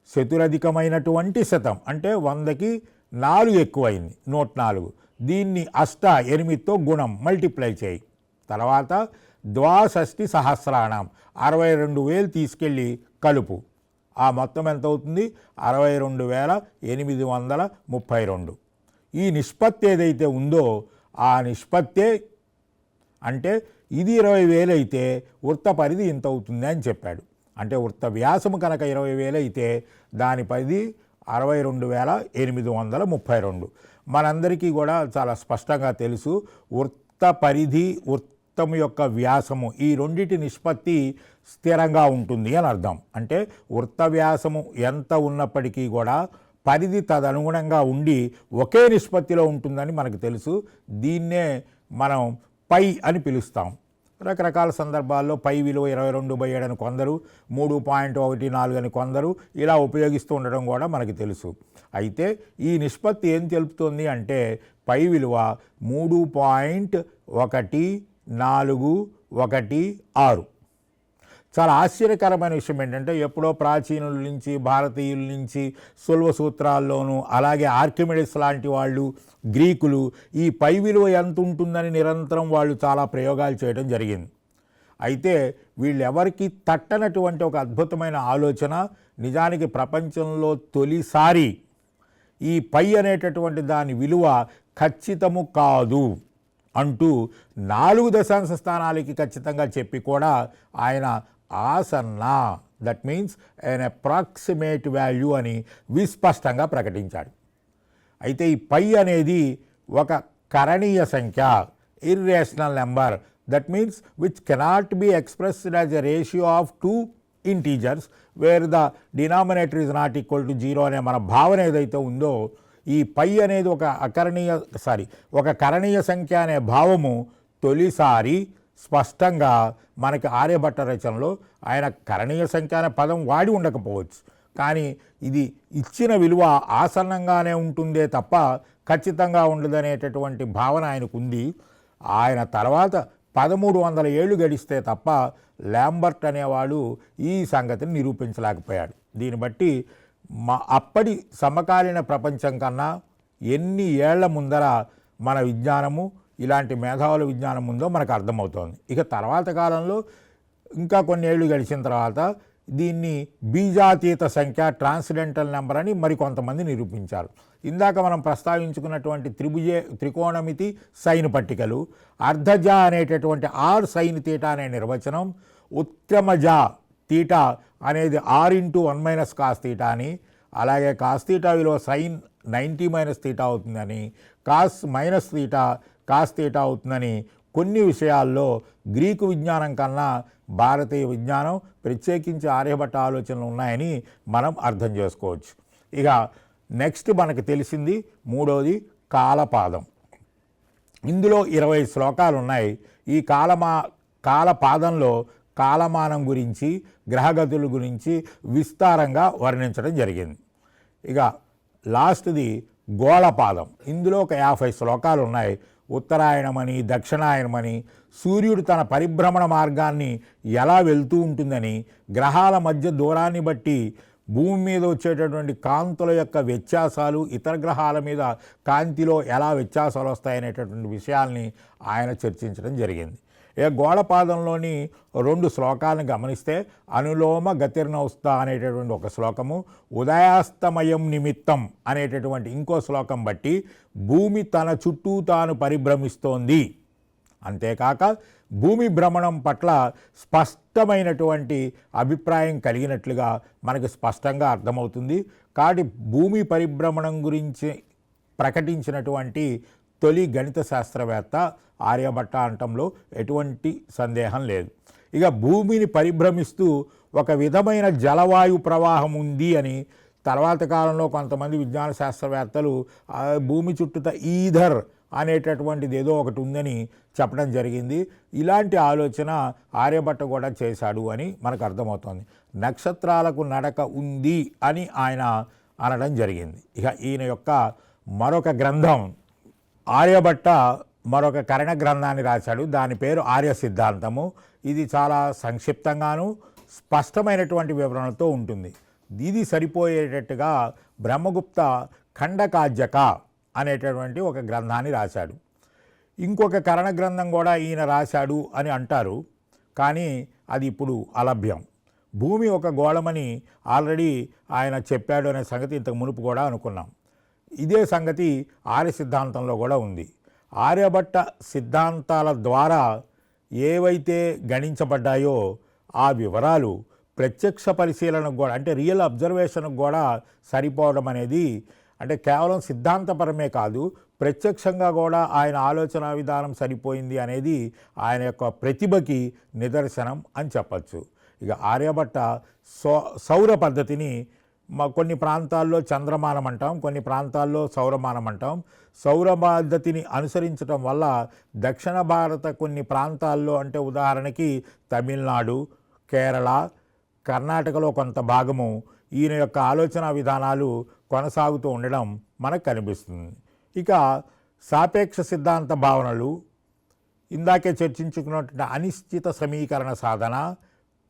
చతురధికమైనటువంటి శతం అంటే 100కి 4 ఎక్కువైంది, 104. దీన్ని 8తో గుణం మల్టిప్లై చేయి. తర్వాత ద్వాషష్ఠి సహస్రాణం 62,000 తీసుకెళ్ళి కలుపు. ఆ మొత్తం ఎంత అవుతుంది? 62,832. ఈ నిష్పత్తి ఏదైతే ఉందో ఆ నిష్పత్తే, అంటే ఇది 20,000 అయితే వృత్త పరిధి ఇంత అవుతుంది అని చెప్పాడు. అంటే వృత్త వ్యాసము కనుక 20,000 అయితే దాని పరిధి 62,832. మనందరికీ కూడా చాలా స్పష్టంగా తెలుసు, వృత్త పరిధి, వృత్తం యొక్క వ్యాసము, ఈ రెండిటి నిష్పత్తి స్థిరంగా ఉంటుంది అని అర్థం. అంటే వృత్త వ్యాసము ఎంత ఉన్నప్పటికీ కూడా పరిధి తదనుగుణంగా ఉండి ఒకే నిష్పత్తిలో ఉంటుందని మనకు తెలుసు. దీన్నే మనం పై అని పిలుస్తాం. రకరకాల సందర్భాల్లో పై విలువ 22/7 అని కొందరు, 3.14 అని కొందరు ఇలా ఉపయోగిస్తూ ఉండడం కూడా మనకు తెలుసు. అయితే ఈ నిష్పత్తి ఏం తెలుపుతుంది అంటే పై విలువ 3.1416. చాలా ఆశ్చర్యకరమైన విషయం ఏంటంటే, ఎప్పుడో ప్రాచీనుల నుంచి, భారతీయుల నుంచి సులభ సూత్రాల్లోనూ, అలాగే ఆర్కిమిడిస్ లాంటి వాళ్ళు, గ్రీకులు ఈ పై విలువ ఎంత ఉంటుందని నిరంతరం వాళ్ళు చాలా ప్రయోగాలు చేయడం జరిగింది. అయితే వీళ్ళెవరికి తట్టనటువంటి ఒక అద్భుతమైన ఆలోచన, నిజానికి ప్రపంచంలో తొలిసారి ఈ పై అనేటటువంటి దాని విలువ ఖచ్చితము కాదు అంటూ 4 దశాంశ స్థానాలకి ఖచ్చితంగా చెప్పి కూడా ఆయన ఆసన్న, that means an approximate value అని విస్పష్టంగా ప్రకటించాడు. అయితే ఈ పై అనేది ఒక కరణీయ సంఖ్య, irrational number, that means which cannot be expressed as a ratio of 2 integers wear the denominator is not equal to 0 అనే మన భావన ఏదైతే ఉందో, ఈ పై అనేది ఒక కరణీయ సంఖ్య అనే భావము తొలిసారి స్పష్టంగా మనకి ఆర్యభట్ట రచనలో, ఆయన కరణీయ సంఖ్య అనే పదం వాడి ఉండకపోవచ్చు, కానీ ఇది ఇచ్చిన విలువ ఆసన్నంగానే ఉంటుందే తప్ప ఖచ్చితంగా ఉండదనేటటువంటి భావన ఆయనకుంది. ఆయన తర్వాత 1300 ఏళ్ళు గడిస్తే తప్ప ల్యాంబర్ట్ అనేవాడు ఈ సంగతిని నిరూపించలేకపోయాడు. దీన్ని బట్టి అప్పటి సమకాలీన ప్రపంచం కన్నా ఎన్ని ఏళ్ల ముందర మన విజ్ఞానము, ఇలాంటి మేధావుల విజ్ఞానం ఉందో మనకు అర్థమవుతోంది. ఇక తర్వాత కాలంలో ఇంకా కొన్ని ఏళ్ళు గడిచిన తర్వాత దీన్ని బీజాతీత సంఖ్య, ట్రాన్స్డెంటల్ నెంబర్ అని మరికొంతమంది నిరూపించారు. ఇందాక మనం ప్రస్తావించుకున్నటువంటి త్రికోణమితి సైన్ పట్టికలు, అర్ధజ అనేటటువంటి r sin θ అనే నిర్వచనం, ఉత్తమజ తీటా అనేది r × 1 - cos θ అని, అలాగే కాస్ తీటా విలువ సైన్ 90 మైనస్ తీటా అవుతుందని, cos minus theta cos theta అవుతుందని కొన్ని విషయాల్లో గ్రీకు విజ్ఞానం కన్నా భారతీయ విజ్ఞానం ప్రత్యేకించి ఆర్యభట్ట ఆలోచనలు ఉన్నాయని మనం అర్థం చేసుకోవచ్చు. ఇక నెక్స్ట్ మనకు తెలిసింది మూడోది కాలపాదం. ఇందులో 20 శ్లోకాలు ఉన్నాయి. ఈ కాలపాదంలో కాలమానం గురించి, గ్రహగతుల గురించి విస్తారంగా వర్ణించడం జరిగింది. ఇక లాస్ట్ది గోళపాదం. ఇందులో ఒక 50 శ్లోకాలు ఉన్నాయి. ఉత్తరాయణమని, దక్షిణాయనమని, సూర్యుడు తన పరిభ్రమణ మార్గాన్ని ఎలా వెళ్తూ ఉంటుందని, గ్రహాల మధ్య దూరాన్ని బట్టి భూమి మీద వచ్చేటటువంటి కాంతుల యొక్క వ్యత్యాసాలు, ఇతర గ్రహాల మీద కాంతిలో ఎలా వ్యత్యాసాలు వస్తాయనేటటువంటి విషయాల్ని ఆయన చర్చించడం జరిగింది. ఇక గోళపాదంలోని 2 శ్లోకాలను గమనిస్తే అనులోమ గతిర్నౌస్త అనేటటువంటి ఒక శ్లోకము, ఉదయాస్తమయం నిమిత్తం అనేటటువంటి ఇంకో శ్లోకం బట్టి భూమి తన చుట్టూ తాను పరిభ్రమిస్తోంది. అంతేకాక భూమి భ్రమణం పట్ల స్పష్టమైనటువంటి అభిప్రాయం కలిగినట్లుగా మనకు స్పష్టంగా అర్థమవుతుంది. కాబట్టి భూమి పరిభ్రమణం గురించి ప్రకటించినటువంటి తొలి గణిత శాస్త్రవేత్త ఆర్యభట్ట అనటంలో ఎటువంటి సందేహం లేదు. ఇక భూమిని పరిభ్రమిస్తూ ఒక విధమైన జలవాయు ప్రవాహం ఉంది అని తర్వాత కాలంలో కొంతమంది విజ్ఞాన శాస్త్రవేత్తలు భూమి చుట్టూత ఈథర్ అనేటటువంటిది ఏదో ఒకటి ఉందని చెప్పడం జరిగింది. ఇలాంటి ఆలోచన ఆర్యభట్ట కూడా చేశాడు అని మనకు అర్థమవుతుంది. నక్షత్రాలకు నడక ఉంది అని ఆయన అనడం జరిగింది. ఇక ఈయన యొక్క మరొక గ్రంథం, ఆర్యభట్ట మరొక కరణ గ్రంథాన్ని రాశాడు. దాని పేరు ఆర్య సిద్ధాంతము. ఇది చాలా సంక్షిప్తంగాను స్పష్టమైనటువంటి వివరణతో ఉంటుంది. ఇది సరిపోయేటట్టుగా బ్రహ్మగుప్త ఖండకాజ్యక అనేటటువంటి ఒక గ్రంథాన్ని రాశాడు. ఇంకొక కరణ గ్రంథం కూడా ఈయన రాశాడు అని అంటారు, కానీ అది ఇప్పుడు అలభ్యం. భూమి ఒక గోళమని ఆల్రెడీ ఆయన చెప్పాడు అనే సంగతి ఇంతకు మునుపు కూడా అనుకున్నాం. ఇదే సంగతి ఆర్య సిద్ధాంతంలో కూడా ఉంది. ఆర్యభట్ట సిద్ధాంతాల ద్వారా ఏవైతే గణించబడ్డాయో ఆ వివరాలు ప్రత్యక్ష పరిశీలనకు కూడా, అంటే రియల్ అబ్జర్వేషన్కు కూడా సరిపోవడం అనేది, అంటే కేవలం సిద్ధాంతపరమే కాదు ప్రత్యక్షంగా కూడా ఆయన ఆలోచన విధానం సరిపోయింది అనేది ఆయన యొక్క ప్రతిభకి నిదర్శనం అని చెప్పచ్చు. ఇక ఆర్యభట్ట సౌర పద్ధతిని కొన్ని ప్రాంతాల్లో చంద్రమానం అంటాం, కొన్ని ప్రాంతాల్లో సౌరమానం అంటాం. సౌర పద్ధతిని అనుసరించడం వల్ల దక్షిణ భారత కొన్ని ప్రాంతాల్లో, అంటే ఉదాహరణకి తమిళనాడు, కేరళ, కర్ణాటకలో కొంత భాగము ఈయన యొక్క ఆలోచన విధానాలు కొనసాగుతూ ఉండడం మనకు కనిపిస్తుంది. ఇక సాపేక్ష సిద్ధాంత భావనలు, ఇందాకే చర్చించుకున్నటువంటి అనిశ్చిత సమీకరణ సాధన,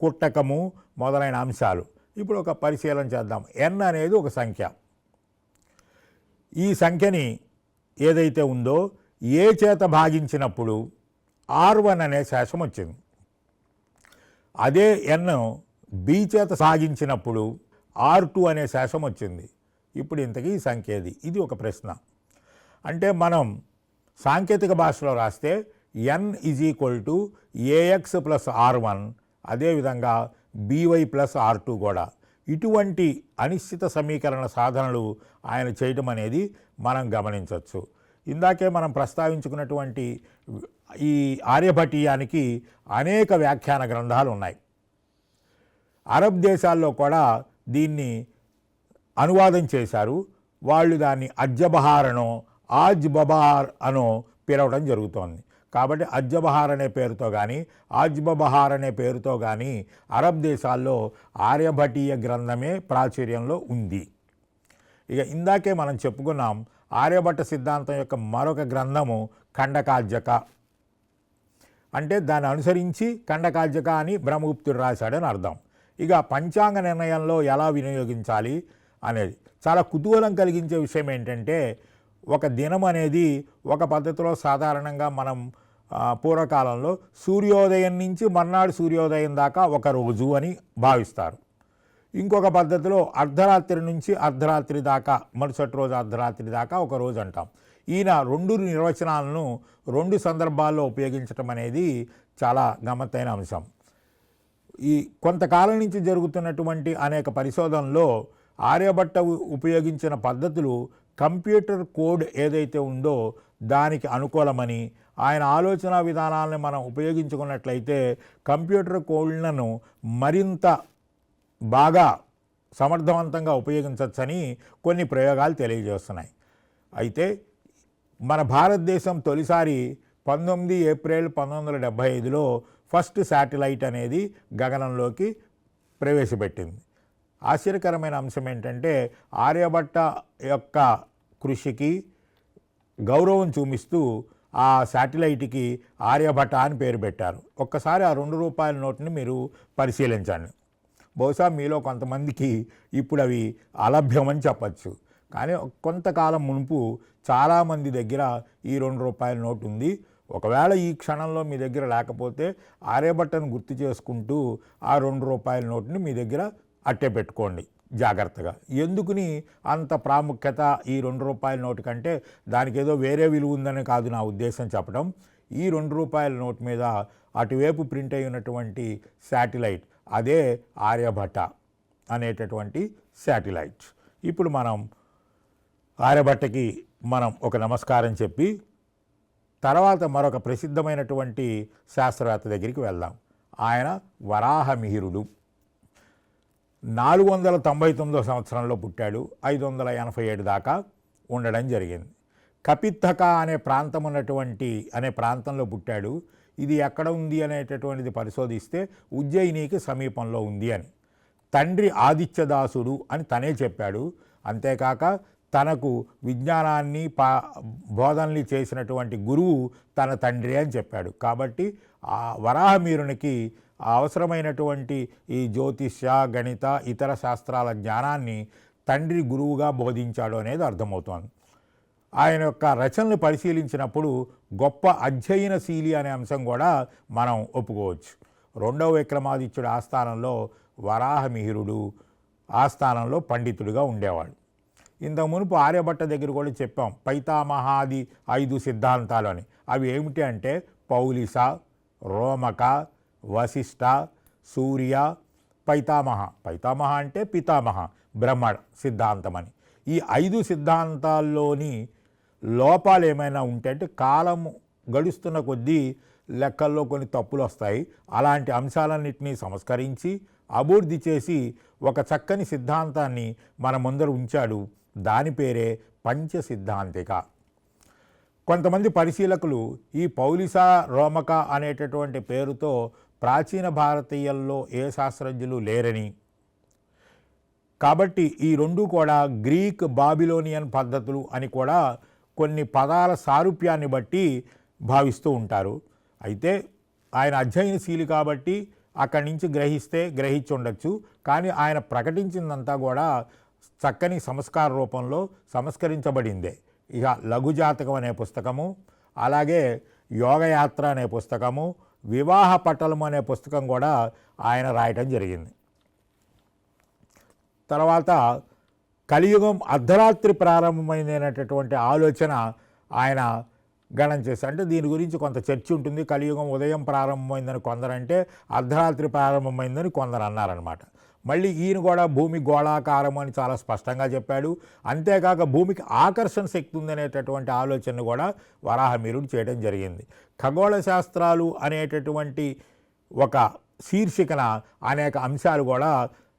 కుట్టకము మొదలైన అంశాలు ఇప్పుడు ఒక పరిశీలన చేద్దాం. n అనేది ఒక సంఖ్య. ఈ సంఖ్యని ఏదైతే ఉందో a చేత భాగించినప్పుడు r1 అనే శేషం వచ్చింది. అదే n b చేత భాగించినప్పుడు r2 అనే శేషం వచ్చింది. ఇప్పుడు ఇంతకీ ఈ సంఖ్య ఏది? ఇది ఒక ప్రశ్న. అంటే మనం సాంకేతిక భాషలో రాస్తే n = ax + r1, అదేవిధంగా by + r2 కూడా. ఇటువంటి అనిశ్చిత సమీకరణ సాధనలు ఆయన చేయటం అనేది మనం గమనించవచ్చు. ఇందాకే మనం ప్రస్తావించుకున్నటువంటి ఈ ఆర్యభటీయానికి అనేక వ్యాఖ్యాన గ్రంథాలు ఉన్నాయి. అరబ్ దేశాల్లో కూడా దీన్ని అనువాదం చేశారు. వాళ్ళు దాన్ని అజ్జబహార్ అనో ఆజ్ బబార్ అనో పిలవడం జరుగుతోంది. కాబట్టి అజ్జబహార్ అనే పేరుతో కానీ ఆజ్బబహార్ అనే పేరుతో కానీ అరబ్ దేశాల్లో ఆర్యభటీయ గ్రంథమే ప్రాచుర్యంలో ఉంది. ఇక ఇందాకే మనం చెప్పుకున్నాం ఆర్యభట్ట సిద్ధాంతం యొక్క మరొక గ్రంథము ఖండకాజ్యక. అంటే దాన్ని అనుసరించి ఖండకాజ్యక అని బ్రహ్మగుప్తుడు రాశాడని అర్థం. ఇక పంచాంగ నిర్ణయంలో ఎలా వినియోగించాలి అనేది చాలా కుతూహలం కలిగించే విషయం ఏంటంటే, ఒక దినం అనేది ఒక పద్ధతిలో సాధారణంగా మనం పూర్వకాలంలో సూర్యోదయం నుంచి మర్నాడు సూర్యోదయం దాకా ఒక రోజు అని భావిస్తారు. ఇంకొక పద్ధతిలో అర్ధరాత్రి నుంచి అర్ధరాత్రి దాకా, మరుసటి రోజు అర్ధరాత్రి దాకా ఒక రోజు అంటాం. ఈయన 2 నిర్వచనాలను 2 సందర్భాల్లో ఉపయోగించడం అనేది చాలా గమ్మత్తైన అంశం. ఈ కొంతకాలం నుంచి జరుగుతున్నటువంటి అనేక పరిశోధనలో ఆర్యభట్ట ఉపయోగించిన పద్ధతులు కంప్యూటర్ కోడ్ ఏదైతే ఉందో దానికి అనుకూలమని, ఆయన ఆలోచన విధానాలను మనం ఉపయోగించుకున్నట్లయితే కంప్యూటర్ కోడ్లను మరింత బాగా సమర్థవంతంగా ఉపయోగించవచ్చని కొన్ని ప్రయోగాలు తెలియజేస్తున్నాయి. అయితే మన భారతదేశం తొలిసారి 19 ఏప్రిల్ 1975లో ఫస్ట్ శాటిలైట్ అనేది గగనంలోకి ప్రవేశపెట్టింది. ఆశ్చర్యకరమైన అంశం ఏంటంటే ఆర్యభట్ట యొక్క కృషికి గౌరవం చూపిస్తూ ఆ శాటిలైట్కి ఆర్యభట్ట అని పేరు పెట్టారు. ఒక్కసారి ఆ ₹2 నోట్ని మీరు పరిశీలించండి. బహుశా మీలో కొంతమందికి ఇప్పుడు అవి అలభ్యమని చెప్పచ్చు. కానీ కొంతకాలం మునుపు చాలామంది దగ్గర ఈ ₹2 నోటు ఉంది. ఒకవేళ ఈ క్షణంలో మీ దగ్గర లేకపోతే ఆర్యభట్టను గుర్తు చేసుకుంటూ ఆ ₹2 నోటుని మీ దగ్గర అట్టే పెట్టుకోండి జాగ్రత్తగా. ఎందుకుని అంత ప్రాముఖ్యత ఈ ₹2 నోటు కంటే? దానికి ఏదో వేరే విలువ ఉందని కాదు నా ఉద్దేశం చెప్పడం. ఈ ₹2 నోటు మీద అటువైపు ప్రింట్ అయి ఉన్నటువంటి శాటిలైట్ అదే ఆర్యభట్ట అనేటటువంటి శాటిలైట్. ఇప్పుడు మనం ఆర్యభట్టకి మనం ఒక నమస్కారం చెప్పి తర్వాత మరొక ప్రసిద్ధమైనటువంటి శాస్త్రవేత్త దగ్గరికి వెళ్దాం. ఆయన వరాహమిహిరుడు. 499 సంవత్సరంలో పుట్టాడు. 587 దాకా ఉండడం జరిగింది. కపిత్తక అనే ప్రాంతం అనే ప్రాంతంలో పుట్టాడు. ఇది ఎక్కడ ఉంది అనేటటువంటిది పరిశోధిస్తే ఉజ్జయినికి సమీపంలో ఉంది అని. తండ్రి ఆదిత్యదాసుడు అని తనే చెప్పాడు. అంతేకాక తనకు విజ్ఞానాన్ని బోధనలు చేసినటువంటి గురువు తన తండ్రి అని చెప్పాడు. కాబట్టి ఆ వరాహమిహిరునికి అవసరమైనటువంటి ఈ జ్యోతిష్య, గణిత, ఇతర శాస్త్రాల జ్ఞానాన్ని తండ్రి గురువుగా బోధించాడు అనేది అర్థమవుతోంది. ఆయన యొక్క రచనలు పరిశీలించినప్పుడు గొప్ప అధ్యయనశీలి అనే అంశం కూడా మనం ఒప్పుకోవచ్చు. 2వ విక్రమాదిత్యుడి ఆస్థానంలో వరాహమిహిరుడు ఆస్థానంలో పండితుడిగా ఉండేవాడు. ఇంతకు మునుపు ఆర్యభట్ట దగ్గర కూడా చెప్పాం పైతామహాది 5 సిద్ధాంతాలు అని. అవి ఏమిటి అంటే పౌలిస, రోమక, వశిష్ఠ, సూర్య, పైతామహ. పైతామహ అంటే పితామహ, బ్రహ్మ సిద్ధాంతం అని. ఈ 5 సిద్ధాంతాల్లోని లోపాలు ఏమైనా ఉంటే అంటే కాలం గడుస్తున్న కొద్దీ లెక్కల్లో కొన్ని తప్పులు వస్తాయి. అలాంటి అంశాలన్నింటినీ సంస్కరించి అభివృద్ధి చేసి ఒక చక్కని సిద్ధాంతాన్ని మన ముందర ఉంచాడు. దాని పేరే పంచసిద్ధాంతిక. కొంతమంది పరిశీలకులు ఈ పౌలిస, రోమక అనేటటువంటి పేరుతో ప్రాచీన భారతీయుల్లో ఏ శాస్త్రజ్ఞులు లేరని, కాబట్టి ఈ 2 కూడా గ్రీక్, బాబిలోనియన్ పద్ధతులు అని కూడా కొన్ని పదాల సారూప్యాన్ని బట్టి భావిస్తూ ఉంటారు. అయితే ఆయన అధ్యయనశీలి కాబట్టి అక్కడి నుంచి గ్రహించి ఉండొచ్చు. కానీ ఆయన ప్రకటించిందంతా కూడా చక్కని సంస్కార రూపంలో సంస్కరించబడిందే. ఇక లఘుజాతకం అనే పుస్తకము, అలాగే యోగయాత్ర అనే పుస్తకము, వివాహ పటలము అనే పుస్తకం కూడా ఆయన రాయటం జరిగింది. తర్వాత కలియుగం అర్ధరాత్రి ప్రారంభమైనటువంటి ఆలోచన ఆయన గణన చేశారు. అంటే దీని గురించి కొంత చర్చ ఉంటుంది. కలియుగం ఉదయం ప్రారంభమైందని కొందరంటే అర్ధరాత్రి ప్రారంభమైందని కొందరు అన్నారనమాట. మళ్ళీ ఈయన కూడా భూమి గోళాకారం అని చాలా స్పష్టంగా చెప్పాడు. అంతేకాక భూమికి ఆకర్షణ శక్తి ఉందనేటటువంటి ఆలోచనను కూడా వరాహమిహిరుడు చేయడం జరిగింది. ఖగోళ శాస్త్రాలు అనేటటువంటి ఒక శీర్షికన అనేక అంశాలు కూడా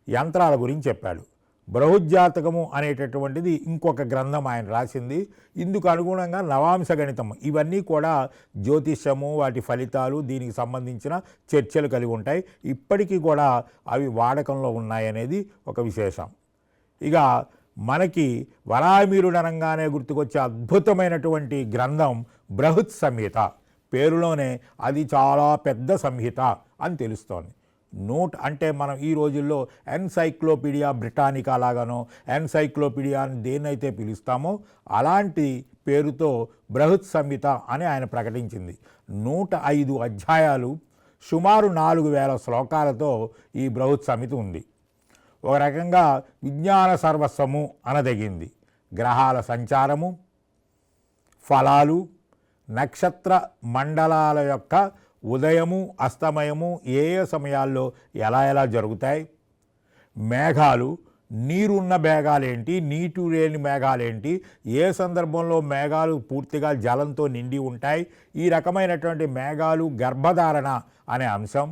యంత్రాల గురించి చెప్పాడు. బృహజ్జాతకము అనేటటువంటిది ఇంకొక గ్రంథం ఆయన రాసింది. ఇందుకు అనుగుణంగా నవాంశ గణితం, ఇవన్నీ కూడా జ్యోతిష్యము, వాటి ఫలితాలు, దీనికి సంబంధించిన చర్చలు కలిగి ఉంటాయి. ఇప్పటికీ కూడా అవి వాడకంలో ఉన్నాయనేది ఒక విశేషం. ఇక మనకి వరాహమిహిరుడు అనగానే గుర్తుకొచ్చే అద్భుతమైనటువంటి గ్రంథం బృహత్ సంహిత. పేరులోనే అది చాలా పెద్ద సంహిత అని తెలుస్తోంది. నోట్ అంటే మనం ఈ రోజుల్లో ఎన్సైక్లోపీడియా బ్రిటానికా లాగానో ఎన్సైక్లోపీడియా అని దేన్నైతే పిలుస్తామో అలాంటి పేరుతో బృహత్ సంహిత అని ఆయన ప్రకటించింది. 105 అధ్యాయాలు, సుమారు 4000 శ్లోకాలతో ఈ బృహత్ సంహిత ఉంది. ఒక రకంగా విజ్ఞాన సర్వస్వము అనదగింది. గ్రహాల సంచారము, ఫలాలు, నక్షత్ర మండలాల యొక్క ఉదయము, అస్తమయము ఏ ఏ సమయాల్లో ఎలా జరుగుతాయి, మేఘాలు, నీరున్న మేఘాలేంటి, నీటి లేని మేఘాలేంటి, ఏ సందర్భంలో మేఘాలు పూర్తిగా జలంతో నిండి ఉంటాయి, ఈ రకమైనటువంటి మేఘాలు గర్భధారణ అనే అంశం,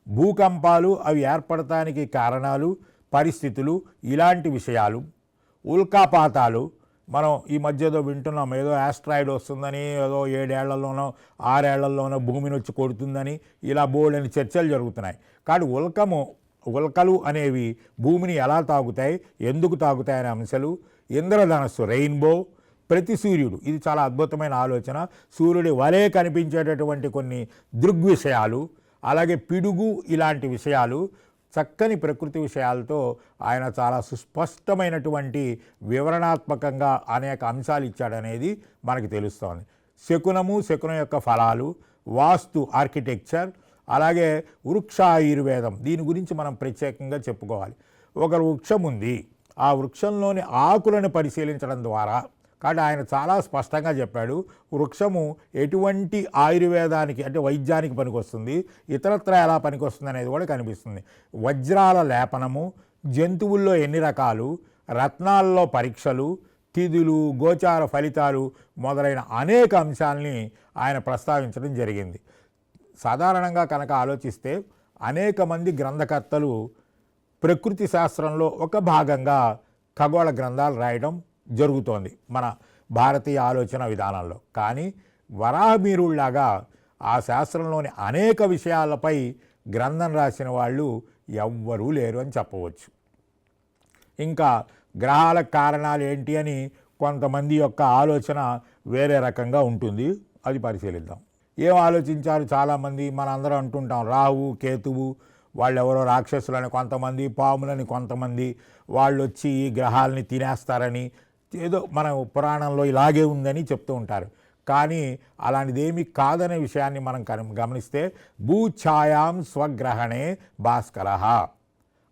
భూకంపాలు అవి ఏర్పడటానికి కారణాలు, పరిస్థితులు, ఇలాంటి విషయాలు, ఉల్కాపాతాలు మనం ఈ మధ్య ఏదో వింటున్నాం, ఏదో ఆస్ట్రాయిడ్ వస్తుందని, ఏదో 7 ఏళ్లలోనో 6 ఏళ్లలోనో భూమిని వచ్చి కొడుతుందని, ఇలా బోల్డని చర్చలు జరుగుతున్నాయి. కానీ ఉల్కలు అనేవి భూమిని ఎలా తాగుతాయి, ఎందుకు తాగుతాయి అనే అంశాలు, ఇంద్రధనస్సు, రెయిన్బో, ప్రతి సూర్యుడు, ఇది చాలా అద్భుతమైన ఆలోచన, సూర్యుడి వలే కనిపించేటటువంటి కొన్ని దృగ్విషయాలు, అలాగే పిడుగు, ఇలాంటి విషయాలు, చక్కని ప్రకృతి విషయాలతో ఆయన చాలా సుస్పష్టమైనటువంటి వివరణాత్మకంగా అనేక అంశాలు ఇచ్చాడనేది మనకు తెలుస్తోంది. శకునం యొక్క ఫలాలు, వాస్తు, ఆర్కిటెక్చర్, అలాగే వృక్ష ఆయుర్వేదం, దీని గురించి మనం ప్రత్యేకంగా చెప్పుకోవాలి. ఒక వృక్షం ఉంది, ఆ వృక్షంలోని ఆకులను పరిశీలించడం ద్వారా, కాబట్టి ఆయన చాలా స్పష్టంగా చెప్పాడు వృక్షము ఎటువంటి ఆయుర్వేదానికి అంటే వైద్యానికి పనికొస్తుంది, ఇతరత్ర ఎలా పనికొస్తుంది అనేది కూడా కనిపిస్తుంది. వజ్రాల లేపనము, జంతువుల్లో ఎన్ని రకాలు, రత్నాల్లో పరీక్షలు, తిథులు, గోచార ఫలితాలు మొదలైన అనేక అంశాలని ఆయన ప్రస్తావించడం జరిగింది. సాధారణంగా కనుక ఆలోచిస్తే అనేక మంది గ్రంథకర్తలు ప్రకృతి శాస్త్రంలో ఒక భాగంగా ఖగోళ గ్రంథాలు రాయడం జరుగుతోంది మన భారతీయ ఆలోచన విధానంలో. కానీ వరాహమీరుల్లాగా ఆ శాస్త్రంలోని అనేక విషయాలపై గ్రంథం రాసిన వాళ్ళు ఎవ్వరూ లేరు అని చెప్పవచ్చు. ఇంకా గ్రహాల కారణాలు ఏంటి అని కొంతమంది యొక్క ఆలోచన వేరే రకంగా ఉంటుంది, అది పరిశీలిద్దాం. ఏం ఆలోచించారు చాలామంది, మనందరం అంటుంటాం రాహు కేతువు వాళ్ళెవరో రాక్షసులని కొంతమంది, పాములని కొంతమంది, వాళ్ళు వచ్చి ఈ గ్రహాలని తినేస్తారని ఏదో మన పురాణంలో ఇలాగే ఉందని చెప్తూ ఉంటారు. కానీ అలాంటిదేమీ కాదనే విషయాన్ని మనం గమనిస్తే భూఛాయాం స్వగ్రహణే భాస్కర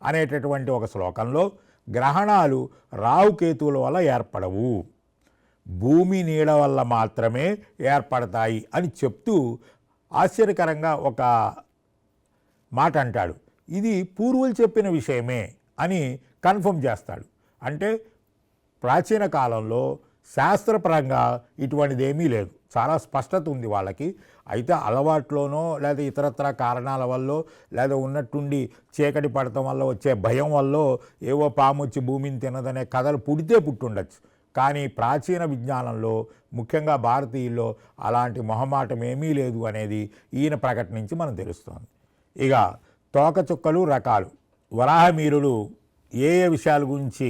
అనేటటువంటి ఒక శ్లోకంలో గ్రహణాలు రాహుకేతువుల వల్ల ఏర్పడవు, భూమి నీడ వల్ల మాత్రమే ఏర్పడతాయి అని చెప్తూ ఆశ్చర్యకరంగా ఒక మాట అంటాడు. ఇది పూర్వులు చెప్పిన విషయమే అని కన్ఫర్మ్ చేస్తాడు. అంటే ప్రాచీన కాలంలో శాస్త్రపరంగా ఇటువంటిది ఏమీ లేదు, చాలా స్పష్టత ఉంది వాళ్ళకి. అయితే అలవాట్లోనో లేదా ఇతరత్ర కారణాల వల్ల లేదా ఉన్నట్టుండి చీకటి పడటం వల్ల వచ్చే భయం వల్ల ఏవో పాము వచ్చి భూమిని తినదనే కథలు పుడితే పుట్టుండొచ్చు. కానీ ప్రాచీన విజ్ఞానంలో ముఖ్యంగా భారతీయుల్లో అలాంటి మొహమాటం ఏమీ లేదు అనేది ఈయన ప్రకటన నుంచి మనం తెలుస్తోంది. ఇక తోకచుక్కలు రకాలు, వరాహమీరులు ఏ ఏ విషయాల గురించి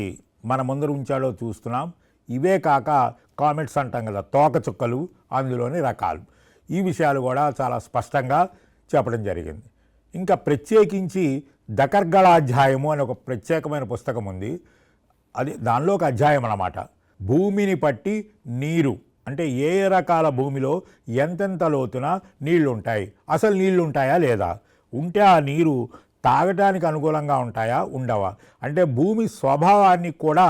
మన ముందర ఉంచాడో చూస్తున్నాం. ఇవే కాక కామెంట్స్ అంటాం కదా, తోకచుక్కలు, అందులోని రకాలు, ఈ విషయాలు కూడా చాలా స్పష్టంగా చెప్పడం జరిగింది. ఇంకా ప్రత్యేకించి దకర్గళాధ్యాయము అనే ఒక ప్రత్యేకమైన పుస్తకం ఉంది, అది దానిలో ఒక అధ్యాయం అన్నమాట. భూమిని పట్టి నీరు అంటే ఏ రకాల భూమిలో ఎంతెంత లోతున నీళ్లు ఉంటాయి, అసలు నీళ్లు ఉంటాయా లేదా, ఉంటే ఆ నీరు తాగటానికి అనుకూలంగా ఉంటాయా ఉండవా, అంటే భూమి స్వభావాన్ని కూడా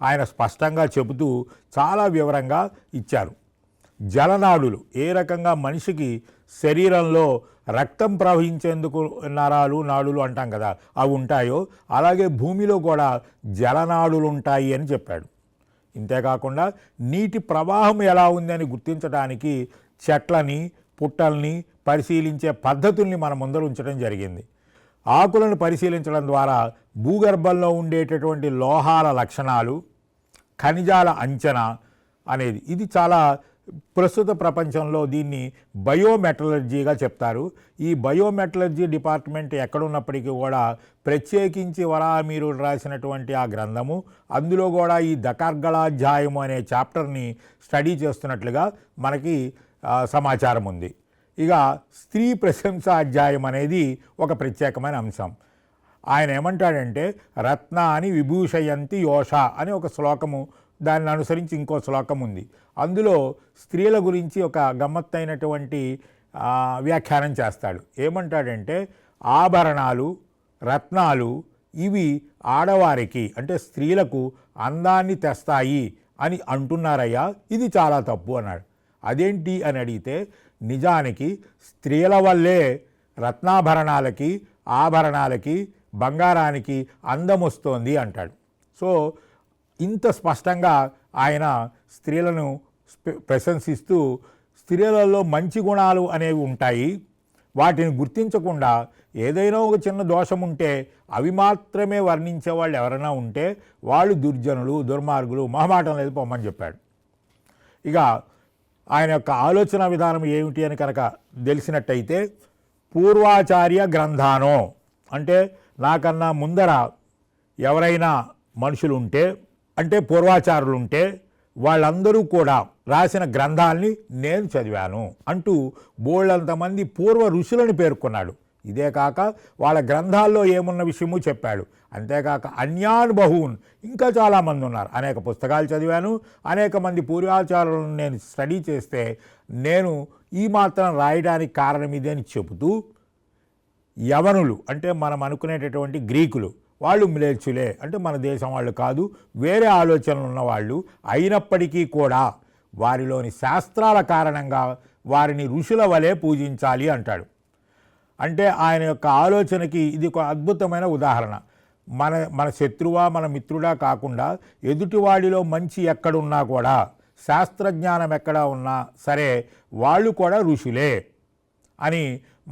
ఆయన స్పష్టంగా చెబుతూ చాలా వివరంగా ఇచ్చారు. జలనాడులు, ఏ రకంగా మనిషికి శరీరంలో రక్తం ప్రవహించేందుకు నరాలు నాడులు అంటాం కదా అవి ఉంటాయో అలాగే భూమిలో కూడా జలనాడులు ఉంటాయి అని చెప్పాడు. ఇంతేకాకుండా నీటి ప్రవాహం ఎలా ఉందని గుర్తించడానికి చెట్లని పుట్టల్ని పరిశీలించే పద్ధతుల్ని మన ముందర ఉంచడం జరిగింది. ఆకులను పరిశీలించడం ద్వారా భూగర్భంలో ఉండేటటువంటి లోహాల లక్షణాలు, ఖనిజాల అంచనా అనేది, ఇది చాలా ప్రస్తుత ప్రపంచంలో దీన్ని బయోమెటలర్జీగా చెప్తారు. ఈ బయోమెటలర్జీ డిపార్ట్మెంట్ ఎక్కడున్నప్పటికీ కూడా ప్రత్యేకించి వరాహమీరుడు రాసినటువంటి ఆ గ్రంథము, అందులో కూడా ఈ దకర్గళాధ్యాయము అనే చాప్టర్ని స్టడీ చేస్తున్నట్లుగా మనకి సమాచారం ఉంది. ఇక స్త్రీ ప్రశంస అధ్యాయం అనేది ఒక ప్రత్యేకమైన అంశం. ఆయన ఏమంటాడంటే రత్నాని విభూషయంతి యోష అని ఒక శ్లోకము, దాన్ని అనుసరించి ఇంకో శ్లోకం ఉంది. అందులో స్త్రీల గురించి ఒక గమ్మత్తైనటువంటి వ్యాఖ్యానం చేస్తాడు. ఏమంటాడంటే ఆభరణాలు రత్నాలు ఇవి ఆడవారికి అంటే స్త్రీలకు అందాన్ని తెస్తాయి అని అంటున్నారయ్యా, ఇది చాలా తప్పు అన్నాడు. అదేంటి అని అడిగితే నిజానికి స్త్రీల వల్లే రత్నాభరణాలకి ఆభరణాలకి బంగారానికి అందం వస్తోంది అంటాడు. సో ఇంత స్పష్టంగా ఆయన స్త్రీలను ప్రశంసిస్తూ స్త్రీలలో మంచి గుణాలు అనేవి ఉంటాయి, వాటిని గుర్తించకుండా ఏదైనా ఒక చిన్న దోషం ఉంటే అవి మాత్రమే వర్ణించే వాళ్ళు ఎవరైనా ఉంటే వాళ్ళు దుర్జనులు, దుర్మార్గులు, మొహమాటం లేదు పొమ్మని చెప్పాడు. ఇక ఆయన యొక్క ఆలోచన విధానం ఏమిటి అని కనుక తెలిసినట్టయితే, పూర్వాచార్య గ్రంథానో అంటే నాకన్నా ముందర ఎవరైనా మనుషులు ఉంటే, అంటే పూర్వాచారులు ఉంటే వాళ్ళందరూ కూడా రాసిన గ్రంథాల్ని నేను చదివాను అంటూ బోళ్ళంతమంది పూర్వ ఋషులను పేర్కొన్నాడు. ఇదే కాక వాళ్ళ గ్రంథాల్లో ఏమున్న విషయము చెప్పాడు. అంతేకాక అన్యాన్ బహూన్, ఇంకా చాలామంది ఉన్నారు, అనేక పుస్తకాలు చదివాను, అనేక మంది పూర్వాచారులను నేను స్టడీ చేస్తే నేను ఈ మాత్రం రాయడానికి కారణం ఇదే అని చెబుతూ, యవనులు అంటే మనం అనుకునేటటువంటి గ్రీకులు, వాళ్ళు మ్లేచ్చులే, అంటే మన దేశం వాళ్ళు కాదు, వేరే ఆలోచనలు ఉన్నవాళ్ళు అయినప్పటికీ కూడా వారిలోని శాస్త్రాల కారణంగా వారిని ఋషుల వలె పూజించాలి అంటాడు. అంటే ఆయన యొక్క ఆలోచనకి ఇది ఒక అద్భుతమైన ఉదాహరణ. మన శత్రువా మన మిత్రుడా కాకుండా ఎదుటివాడిలో మంచి ఎక్కడున్నా కూడా, శాస్త్రజ్ఞానం ఎక్కడ ఉన్నా సరే వాళ్ళు కూడా ఋషులే అని.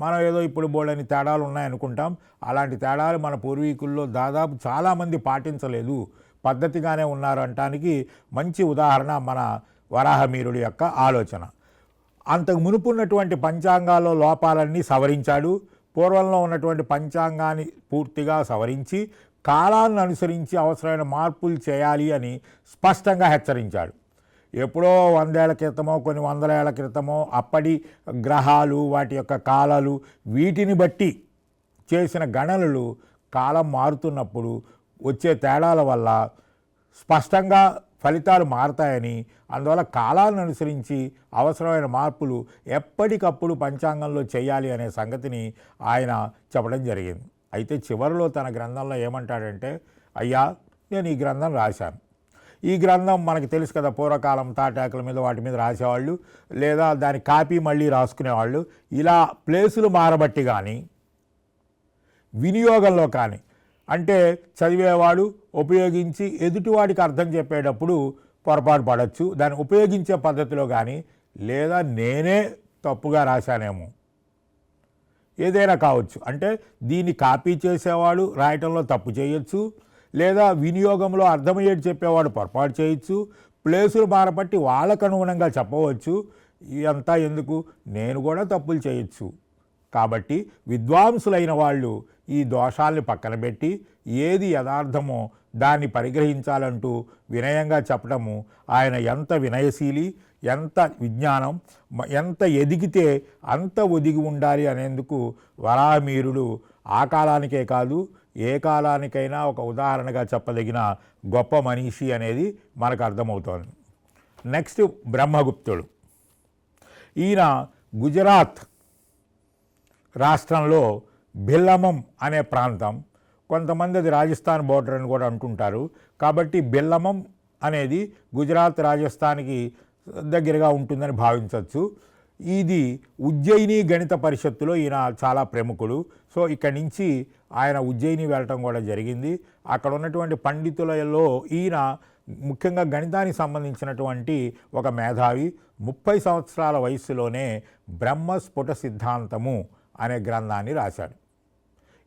మనం ఏదో ఇప్పుడు బోళ్ళని తేడాలు ఉన్నాయనుకుంటాం, అలాంటి తేడాలు మన పూర్వీకుల్లో దాదాపు చాలామంది పాటించలేదు, పద్ధతిగానే ఉన్నారు అనటానికి మంచి ఉదాహరణ మన వరాహమీరుడి యొక్క ఆలోచన. అంతకు మునుపున్నటువంటి పంచాంగాల్లో లోపాలన్నీ సవరించాడు. పూర్వంలో ఉన్నటువంటి పంచాంగాన్ని పూర్తిగా సవరించి కాలాన్ని అనుసరించి అవసరమైన మార్పులు చేయాలి అని స్పష్టంగా హెచ్చరించాడు. ఎప్పుడో 100 ఏళ్ల క్రితమో కొన్ని 100 ఏళ్ల క్రితమో అప్పటి గ్రహాలు, వాటి యొక్క కాలాలు, వీటిని బట్టి చేసిన గణనలు కాలం మారుతున్నప్పుడు వచ్చే తేడాల వల్ల స్పష్టంగా ఫలితాలు మారతాయని, అందువల్ల కాలాన్ని అనుసరించి అవసరమైన మార్పులు ఎప్పటికప్పుడు పంచాంగంలో చేయాలి అనే సంగతిని ఆయన చెప్పడం జరిగింది. అయితే చివరిలో తన గ్రంథంలో ఏమంటాడంటే, అయ్యా నేను ఈ గ్రంథం రాశాను, ఈ గ్రంథం మనకి తెలుసు కదా, పూర్వకాలం తాటాకుల మీద వాటి మీద రాసేవాళ్ళు, లేదా దాని కాపీ మళ్ళీ రాసుకునేవాళ్ళు. ఇలా ప్లేసులు మారబట్టి కానీ వినియోగంలో కానీ, అంటే చదివేవాడు ఉపయోగించి ఎదుటివాడికి అర్థం చెప్పేటప్పుడు పొరపాటు పడవచ్చు, దాన్ని ఉపయోగించే పద్ధతిలో కానీ, లేదా నేనే తప్పుగా రాశానేమో, ఏదైనా కావచ్చు. అంటే దీన్ని కాపీ చేసేవాడు రాయటంలో తప్పు చేయొచ్చు, లేదా వినియోగంలో అర్థమయ్యేది చెప్పేవాడు పొరపాటు చేయొచ్చు, ప్లేసులు మారబట్టి వాళ్ళకు అనుగుణంగా చెప్పవచ్చు. ఇదంతా ఎందుకు, నేను కూడా తప్పులు చేయొచ్చు. కాబట్టి విద్వాంసులైన వాళ్ళు ఈ దోషాల్ని పక్కన పెట్టి ఏది యథార్థమో దాన్ని పరిగ్రహించాలంటూ వినయంగా చెప్పడము ఆయన ఎంత వినయశీలి, ఎంత విజ్ఞానం, ఎంత ఎదిగితే అంత ఒదిగి ఉండాలి అనేందుకు వరాహమీరుడు ఆ కాలానికే కాదు ఏ కాలానికైనా ఒక ఉదాహరణగా చెప్పదగిన గొప్ప మనిషి అనేది మనకు అర్థమవుతోంది. నెక్స్ట్ బ్రహ్మగుప్తుడు. ఈయన గుజరాత్ రాష్ట్రంలో బిల్లమం అనే ప్రాంతం, కొంతమంది అది రాజస్థాన్ బోర్డర్ అని కూడా అంటుంటారు. కాబట్టి బిల్లమం అనేది గుజరాత్ రాజస్థాన్కి దగ్గరగా ఉంటుందని భావించవచ్చు. ఇది ఉజ్జయిని గణిత పరిషత్తులో ఈయన చాలా ప్రముఖుడు. సో ఇక్కడి నుంచి ఆయన ఉజ్జయిని వెళ్ళటం కూడా జరిగింది. అక్కడ ఉన్నటువంటి పండితులలో ఈయన ముఖ్యంగా గణితానికి సంబంధించినటువంటి ఒక మేధావి. 30 సంవత్సరాల వయస్సులోనే బ్రహ్మస్ఫుట సిద్ధాంతము అనే గ్రంథాన్ని రాశాడు.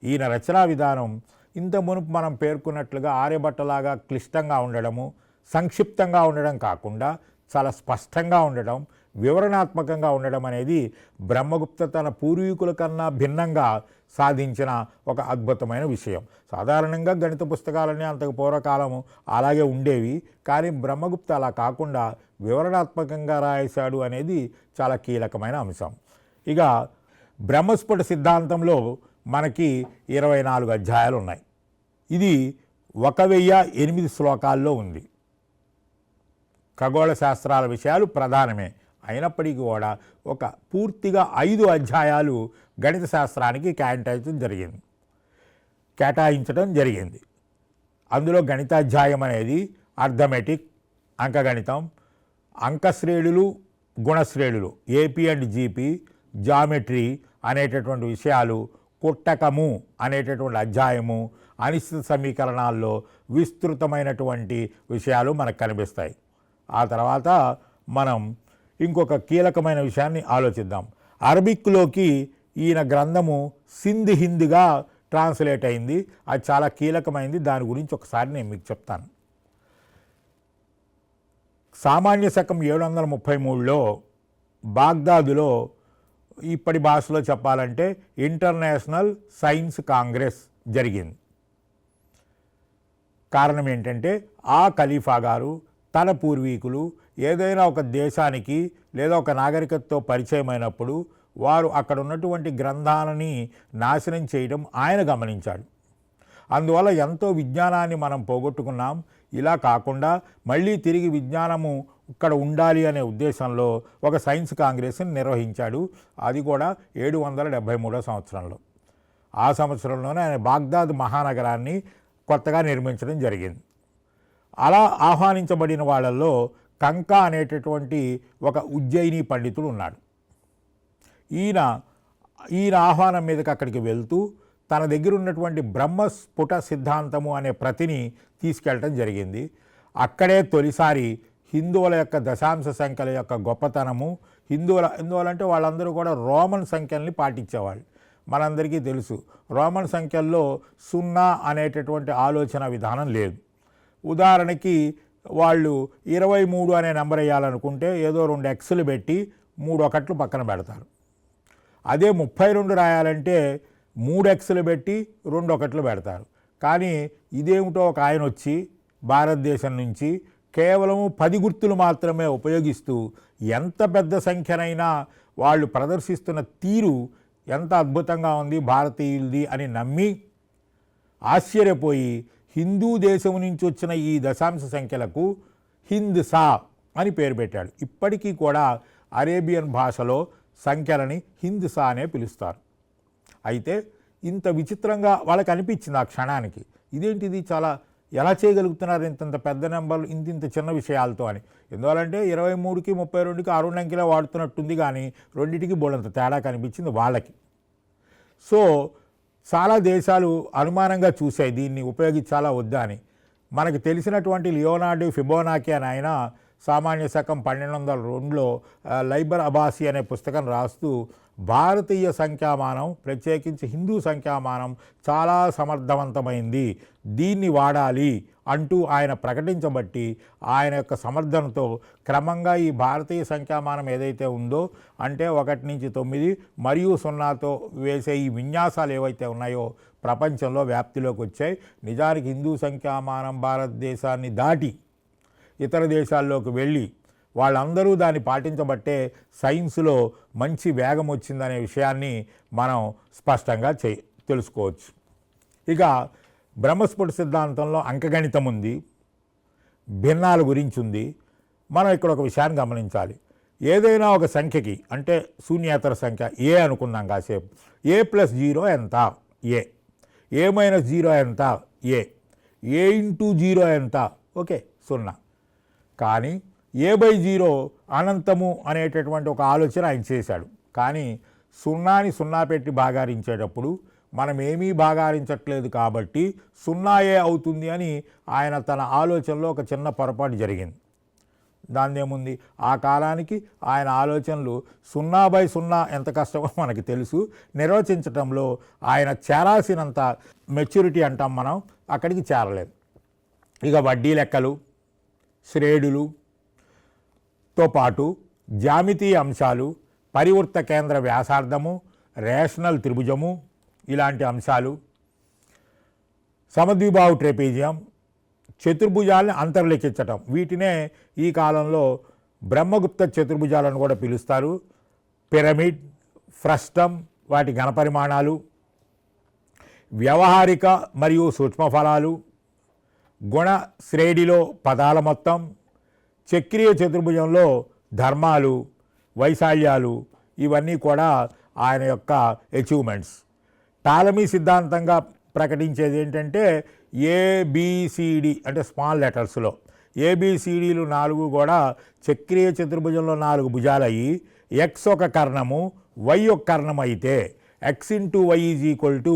ఈయన రచనా విధానం ఇంత మునుపు మనం పేర్కొన్నట్లుగా ఆర్యభట్టలాగా క్లిష్టంగా ఉండడము, సంక్షిప్తంగా ఉండడం కాకుండా చాలా స్పష్టంగా ఉండడం, వివరణాత్మకంగా ఉండడం అనేది బ్రహ్మగుప్త తన పూర్వీకుల కన్నా భిన్నంగా సాధించిన ఒక అద్భుతమైన విషయం. సాధారణంగా గణిత పుస్తకాలన్నీ అంతకు పూర్వకాలము అలాగే ఉండేవి, కానీ బ్రహ్మగుప్త అలా కాకుండా వివరణాత్మకంగా రాశాడు అనేది చాలా కీలకమైన అంశం. ఇక బ్రహ్మస్ఫుట సిద్ధాంతంలో మనకి 24 అధ్యాయాలు ఉన్నాయి. ఇది 1008 శ్లోకాల్లో ఉంది. ఖగోళ శాస్త్రాల విషయాలు ప్రధానమే అయినప్పటికీ కూడా ఒక పూర్తిగా 5 అధ్యాయాలు గణిత శాస్త్రానికి కేటాయించడం జరిగింది. అందులో గణితాధ్యాయం అనేది అర్థమెటిక్, అంకగణితం, అంకశ్రేణులు, గుణశ్రేణులు, ఏపీ అండ్ జీపీ, జామెట్రీ అనేటటువంటి విషయాలు, కుట్టకము అనేటటువంటి అధ్యాయము, అనిశ్చిత సమీకరణాల్లో విస్తృతమైనటువంటి విషయాలు మనకు కనిపిస్తాయి. ఆ తర్వాత మనం ఇంకొక కీలకమైన విషయాన్ని ఆలోచిద్దాం. అరబిక్లోకి ఈయన గ్రంథము సింధ్ హింద్గా ట్రాన్స్లేట్ అయింది. అది చాలా కీలకమైంది. దాని గురించి ఒకసారి నేను మీకు చెప్తాను. సామాన్య శకం 733లో బాగ్దాదులో ఇప్పటి భాషలో చెప్పాలంటే ఇంటర్నేషనల్ సైన్స్ కాంగ్రెస్ జరిగింది. కారణం ఏంటంటే ఆ ఖలీఫా గారు తన పూర్వీకులు ఏదైనా ఒక దేశానికి లేదా ఒక నాగరికతతో పరిచయం అయినప్పుడు వారు అక్కడ ఉన్నటువంటి గ్రంథాలని నాశనం చేయడం ఆయన గమనించాడు. అందువల్ల ఎంతో విజ్ఞానాన్ని మనం పోగొట్టుకున్నాం. ఇలా కాకుండా మళ్ళీ తిరిగి విజ్ఞానము ఇక్కడ ఉండాలి అనే ఉద్దేశంలో ఒక సైన్స్ కాంగ్రెస్ని నిర్వహించాడు. అది కూడా 773 సంవత్సరంలో. ఆ సంవత్సరంలోనే ఆయన బాగ్దాద్ మహానగరాన్ని కొత్తగా నిర్మించడం జరిగింది. అలా ఆహ్వానించబడిన వాళ్ళల్లో కంకా అనేటటువంటి ఒక ఉజ్జయిని పండితుడు ఉన్నాడు. ఈయన ఆహ్వానం మీదకి అక్కడికి వెళ్తూ తన దగ్గర ఉన్నటువంటి బ్రహ్మస్ఫుట సిద్ధాంతము అనే ప్రతిని తీసుకెళ్ళటం జరిగింది. అక్కడే తొలిసారి హిందువుల యొక్క దశాంశ సంఖ్యల యొక్క గొప్పతనము, హిందువులంటే వాళ్ళందరూ కూడా రోమన్ సంఖ్యల్ని పాటించేవాళ్ళు. మనందరికీ తెలుసు రోమన్ సంఖ్యల్లో 0 అనేటటువంటి ఆలోచన విధానం లేదు. ఉదాహరణకి వాళ్ళు 23 అనే నెంబర్ వేయాలనుకుంటే ఏదో 2 ఎక్స్లు పెట్టి 3 ఒకట్లు పక్కన పెడతారు. అదే 32 రాయాలంటే 3 ఎక్స్లు పెట్టి 2 ఒకట్లు పెడతారు. కానీ ఇదేమిటో ఒక ఆయన వచ్చి భారతదేశం నుంచి కేవలం 10 గుర్తులు మాత్రమే ఉపయోగిస్తూ ఎంత పెద్ద సంఖ్యనైనా వాళ్ళు ప్రదర్శిస్తున్న తీరు ఎంత అద్భుతంగా ఉంది భారతీయులది అని నమ్మి ఆశ్చర్యపోయి హిందూ దేశం నుంచి వచ్చిన ఈ దశాంశ సంఖ్యలకు హింద్సా అని పేరు పెట్టాడు. ఇప్పటికీ కూడా అరేబియన్ భాషలో సంఖ్యలని హింద్సా అనే పిలుస్తారు. అయితే ఇంత విచిత్రంగా వాళ్ళకి అనిపించింది ఆ క్షణానికి, ఇదేంటిది చాలా ఎలా చేయగలుగుతున్నారు ఇంతంత పెద్ద నెంబర్లు ఇంత చిన్న విషయాలతో అని. ఎందువలంటే 23కి 32కి 6 అంకెలే వాడుతున్నట్టుంది, కానీ రెండింటికి బోడంత తేడా కనిపించింది వాళ్ళకి. సో చాలా దేశాలు అనుమానంగా చూశాయి దీన్ని ఉపయోగించాలా వద్దా అని. మనకు తెలిసినటువంటి లియోనార్డో ఫిబోనాకీ అని ఆయన సామాన్య శకం 1202లో లైబర్ అబాసి అనే పుస్తకం రాస్తూ భారతీయ సంఖ్యామానం ప్రత్యేకించి హిందూ సంఖ్యామానం చాలా సమర్థవంతమైంది, దీన్ని వాడాలి అంటూ ఆయన ప్రకటించబట్టి ఆయన యొక్క సమర్థనతో క్రమంగా ఈ భారతీయ సంఖ్యామానం ఏదైతే ఉందో అంటే 1 నుంచి 9 మరియు 0తో వేసే ఈ విన్యాసాలు ఏవైతే ఉన్నాయో ప్రపంచంలో వ్యాప్తిలోకి వచ్చాయి. నిజానికి హిందూ సంఖ్యామానం భారతదేశాన్ని దాటి ఇతర దేశాల్లోకి వెళ్ళి వాళ్ళందరూ దాన్ని పాటించబట్టే సైన్స్లో మంచి వేగం వచ్చిందనే విషయాన్ని మనం స్పష్టంగా తెలుసుకోవచ్చు. ఇక బ్రహ్మస్ఫుట సిద్ధాంతంలో అంకగణితం ఉంది, భిన్నాల గురించి ఉంది. మనం ఇక్కడ ఒక విషయాన్ని గమనించాలి. ఏదైనా ఒక సంఖ్యకి అంటే శూన్యేతర సంఖ్య ఏ అనుకుందాం కాసేపు, a+0 ఎంత, a-0 ఎంత, a/0 ఎంత, ఓకే 0. కానీ a/0 అనంతము అనేటటువంటి ఒక ఆలోచన ఆయన చేశాడు. కానీ 0ని 0 పెట్టి భాగారించేటప్పుడు మనం ఏమీ భాగారించట్లేదు కాబట్టి 0 అవుతుంది అని ఆయన తన ఆలోచనలో ఒక చిన్న పొరపాటు జరిగింది. దాన్నేముంది, ఆ కాలానికి ఆయన ఆలోచనలు 0/0 ఎంత కష్టమో మనకి తెలుసు. నిర్వచించటంలో ఆయన చేరాల్సినంత మెచ్యూరిటీ అంటాం మనం, అక్కడికి చేరలేదు. ఇక వడ్డీ లెక్కలు, శ్రేణులుతో పాటు జ్యామితీయ అంశాలు, పరివృత్త కేంద్ర వ్యాసార్థము, రేషనల్ త్రిభుజము ఇలాంటి అంశాలు, సమద్విబాహు ట్రెపీజియం, చతుర్భుజాలను అంతర్లిఖించటం, వీటినే ఈ కాలంలో బ్రహ్మగుప్త చతుర్భుజాలను కూడా పిలుస్తారు. పిరమిడ్, ఫ్రస్టం వాటి ఘనపరిమాణాలు, వ్యవహారిక మరియు సూక్ష్మఫలాలు, గుణ శ్రేణిలో పదాల మొత్తం, చక్రీయ చతుర్భుజంలో ధర్మాలు, వైశాల్యాలు, ఇవన్నీ కూడా ఆయన యొక్క అచీవ్మెంట్స్. టాలమీ సిద్ధాంతంగా ప్రకటించేది ఏంటంటే ABCD అంటే స్మాల్ లెటర్స్లో ABCDలు 4 కూడా చక్రీయ చతుర్భుజంలో 4 భుజాలయ్యి X ఒక కర్ణము, Y ఒక కర్ణం అయితే x into y is equal to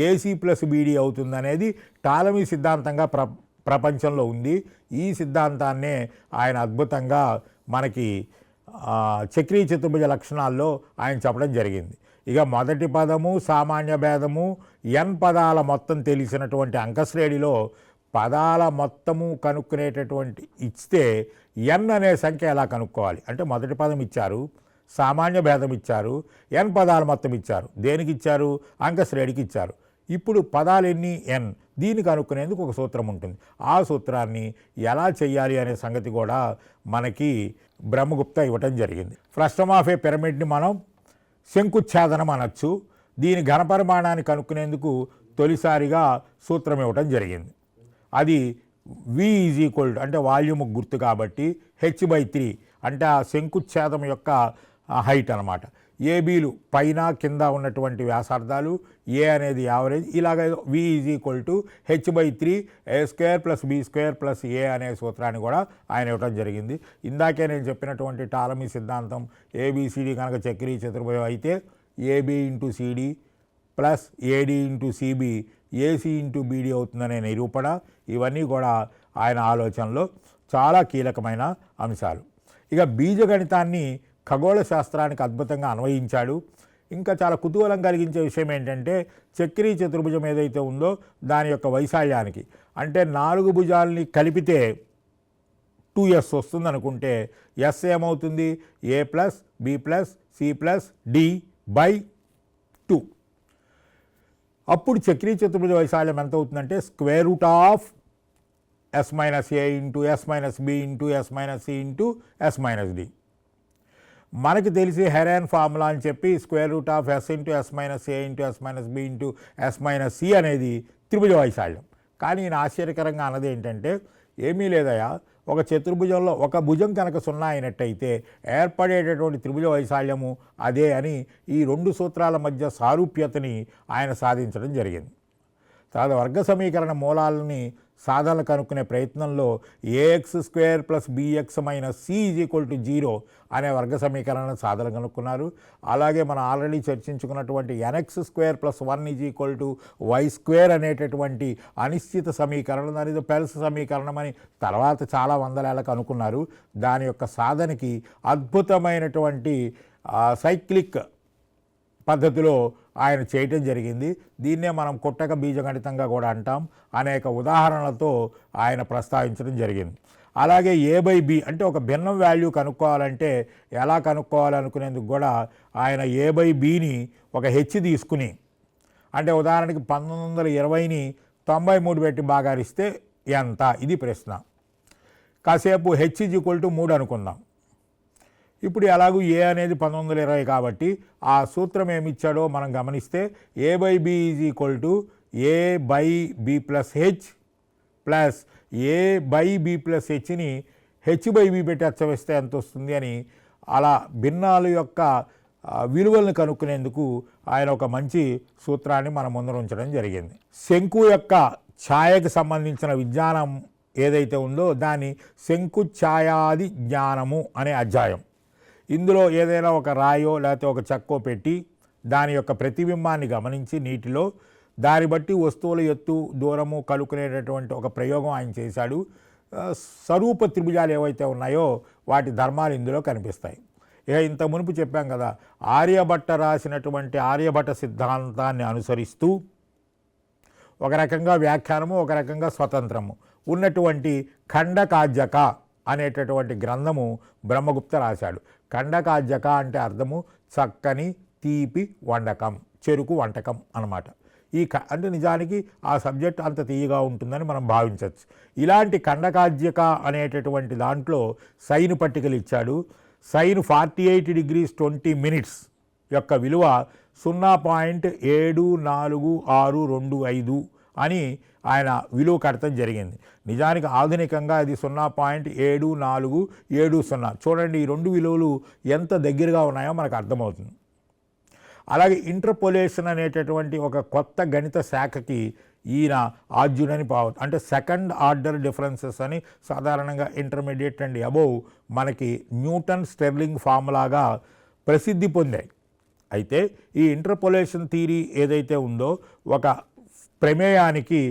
AC plus BD అవుతుందనేది టాలమీ సిద్ధాంతంగా ప్రపంచంలో ఉంది. ఈ సిద్ధాంతాన్నే ఆయన అద్భుతంగా మనకి చక్రీయ చతుర్భుజ లక్షణాల్లో ఆయన చెప్పడం జరిగింది. ఇక మొదటి పదము సామాన్య భేదము ఎన్ పదాల మొత్తం తెలిసినటువంటి అంకశ్రేణిలో పదాల మొత్తము కనుక్కునేటటువంటి ఇస్తే ఎన్ అనే సంఖ్య ఎలా కనుక్కోవాలి అంటే మొదటి పదం ఇచ్చారు, సామాన్య భేదం ఇచ్చారు, ఎన్ పదాల మొత్తం ఇచ్చారు. దేనికి ఇచ్చారు? అంకశ్రేణికి ఇచ్చారు. ఇప్పుడు పదాలు ఎన్ని? ఎన్. దీన్ని కనుక్కునేందుకు ఒక సూత్రం ఉంటుంది. ఆ సూత్రాన్ని ఎలా చేయాలి అనే సంగతి కూడా మనకి బ్రహ్మగుప్త ఇవ్వటం జరిగింది. ఫ్రస్టమ్ ఆఫ్ ఏ పిరమిడ్ని మనం శంకుచ్ఛేదనం అనొచ్చు. దీని ఘనపరిమాణాన్ని కనుక్కునేందుకు తొలిసారిగా సూత్రం ఇవ్వటం జరిగింది. అది వి ఈజ్ ఈక్వల్ అంటే వాల్యూమ్ గుర్తు కాబట్టి h/3 అంటే ఆ శంకుచ్ఛేదం యొక్క హైట్ అనమాట. ఏబీలు పైన కింద ఉన్నటువంటి వ్యాసార్థాలు, ఏ అనేది యావరేజ్, ఇలాగ V is equal to h/3 a² + b² + a అనే సూత్రాన్ని కూడా ఆయన ఇవ్వడం జరిగింది. ఇందాకే నేను చెప్పినటువంటి టాలమీ సిద్ధాంతం ఏబిసిడి కనుక చక్రీయ చతుర్భుజం అయితే A B into C D plus A D into C B A C into B D అవుతుందనే నిరూపణ, ఇవన్నీ కూడా ఆయన ఆలోచనలో చాలా కీలకమైన అంశాలు. ఇక బీజగణితాన్ని ఖగోళ శాస్త్రానికి అద్భుతంగా అన్వయించాడు. ఇంకా చాలా కుతూహలం కలిగించే విషయం ఏంటంటే చక్రీయ చతుర్భుజం ఏదైతే ఉందో దాని యొక్క వైశాల్యానికి అంటే 4 భుజాలని కలిపితే 2s వస్తుంది అనుకుంటే ఎస్ ఏమవుతుంది? a+b+c+d/2. అప్పుడు చక్రీయ చతుర్భుజ వైశాల్యం ఎంత అవుతుందంటే √(s - a × s - b × s - c × s - d). మనకి తెలిసి హెరాన్ ఫార్ములా అని చెప్పి √(s × s - a × s - b × s - c అనేది త్రిభుజ వైశాల్యం. కానీ ఈయన ఆశ్చర్యకరంగా అన్నది ఏంటంటే ఏమీ లేదయా, ఒక చతుర్భుజంలో ఒక భుజం కనుక 0 అయినట్టయితే ఏర్పడేటటువంటి త్రిభుజ వైశాల్యము అదే అని ఈ 2 సూత్రాల మధ్య సారూప్యతని ఆయన సాధించడం జరిగింది. తర్వాత వర్గ సమీకరణ మూలాలని సాధనలు కనుక్కునే ప్రయత్నంలో ax² + bx - c = 0 అనే వర్గ సమీకరణ సాధన కనుక్కున్నారు. అలాగే మనం ఆల్రెడీ చర్చించుకున్నటువంటి nx² + 1 = y² అనేటటువంటి అనిశ్చిత సమీకరణం, అనేది పెల్స్ సమీకరణం అని తర్వాత చాలా వందలేళ్ళకు అనుకున్నారు. దాని యొక్క సాధనకి అద్భుతమైనటువంటి సైక్లిక్ పద్ధతిలో ఆయన చేయటం జరిగింది. దీన్నే మనం కుట్టక బీజగణితంగా కూడా అంటాం. అనేక ఉదాహరణలతో ఆయన ప్రస్తావించడం జరిగింది. అలాగే a/b అంటే ఒక భిన్నం వాల్యూ కనుక్కోవాలంటే ఎలా కనుక్కోవాలనుకునేందుకు కూడా ఆయన a/bని ఒక h తీసుకుని, అంటే ఉదాహరణకి 1920ని 93 పెట్టి భాగారిస్తే ఎంత, ఇది ప్రశ్న. కాసేపు h = 3 అనుకుందాం. ఇప్పుడు ఎలాగూ ఏ అనేది 1920 కాబట్టి ఆ సూత్రం ఏమిచ్చాడో మనం గమనిస్తే a/b = a/b + h plus a/b + hని h/b పెట్టి అచ్చవేస్తే ఎంత వస్తుంది అని, అలా భిన్నాల యొక్క విలువలను కనుక్కునేందుకు ఆయన ఒక మంచి సూత్రాన్ని మన ముందర ఉంచడం జరిగింది. శంకు యొక్క ఛాయకు సంబంధించిన విజ్ఞానం ఏదైతే ఉందో దాన్ని శంకు ఛాయాది జ్ఞానము అనే అధ్యాయం. ఇందులో ఏదైనా ఒక రాయో లేకపోతే ఒక చెక్కో పెట్టి దాని యొక్క ప్రతిబింబాన్ని గమనించి నీటిలో దాన్ని బట్టి వస్తువుల ఎత్తు దూరము కలుకునేటటువంటి ఒక ప్రయోగం ఆయన చేశాడు. స్వరూప త్రిభుజాలు ఏవైతే ఉన్నాయో వాటి ధర్మాలు ఇందులో కనిపిస్తాయి. ఇక ఇంత మునుపు చెప్పాం కదా, ఆర్యభట్ట రాసినటువంటి ఆర్యభట్ట సిద్ధాంతాన్ని అనుసరిస్తూ ఒక రకంగా వ్యాఖ్యానము ఒక రకంగా స్వతంత్రము ఉన్నటువంటి ఖండకాజ్యక అనేటటువంటి గ్రంథము బ్రహ్మగుప్త రాశాడు. ఖండకాజ్యక అంటే అర్థము చక్కని తీపి వంటకం, చెరుకు వంటకం అన్నమాట. అంటే నిజానికి ఆ సబ్జెక్ట్ అంత తీయగా ఉంటుందని మనం భావించవచ్చు. ఇలాంటి ఖండకాజ్యక అనేటటువంటి దాంట్లో సైన్ పట్టికలు ఇచ్చాడు. సైన్ 48°20' యొక్క విలువ 0.74625 అని ఆయన విలువ కడతం జరిగింది. నిజానికి ఆధునికంగా అది 0.7470. చూడండి, ఈ 2 విలువలు ఎంత దగ్గరగా ఉన్నాయో మనకు అర్థమవుతుంది. అలాగే ఇంటర్పోలేషన్ అనేటటువంటి ఒక కొత్త గణిత శాఖకి ఈయన ఆద్యుడని అంటే సెకండ్ ఆర్డర్ డిఫరెన్సెస్ అని సాధారణంగా ఇంటర్మీడియట్ అండ్ అబోవ్ మనకి న్యూటన్ స్టెర్లింగ్ ఫార్ములాగా ప్రసిద్ధి పొందాయి. అయితే ఈ ఇంటర్పోలేషన్ థియరీ ఏదైతే ఉందో ఒక ప్రమేయానికి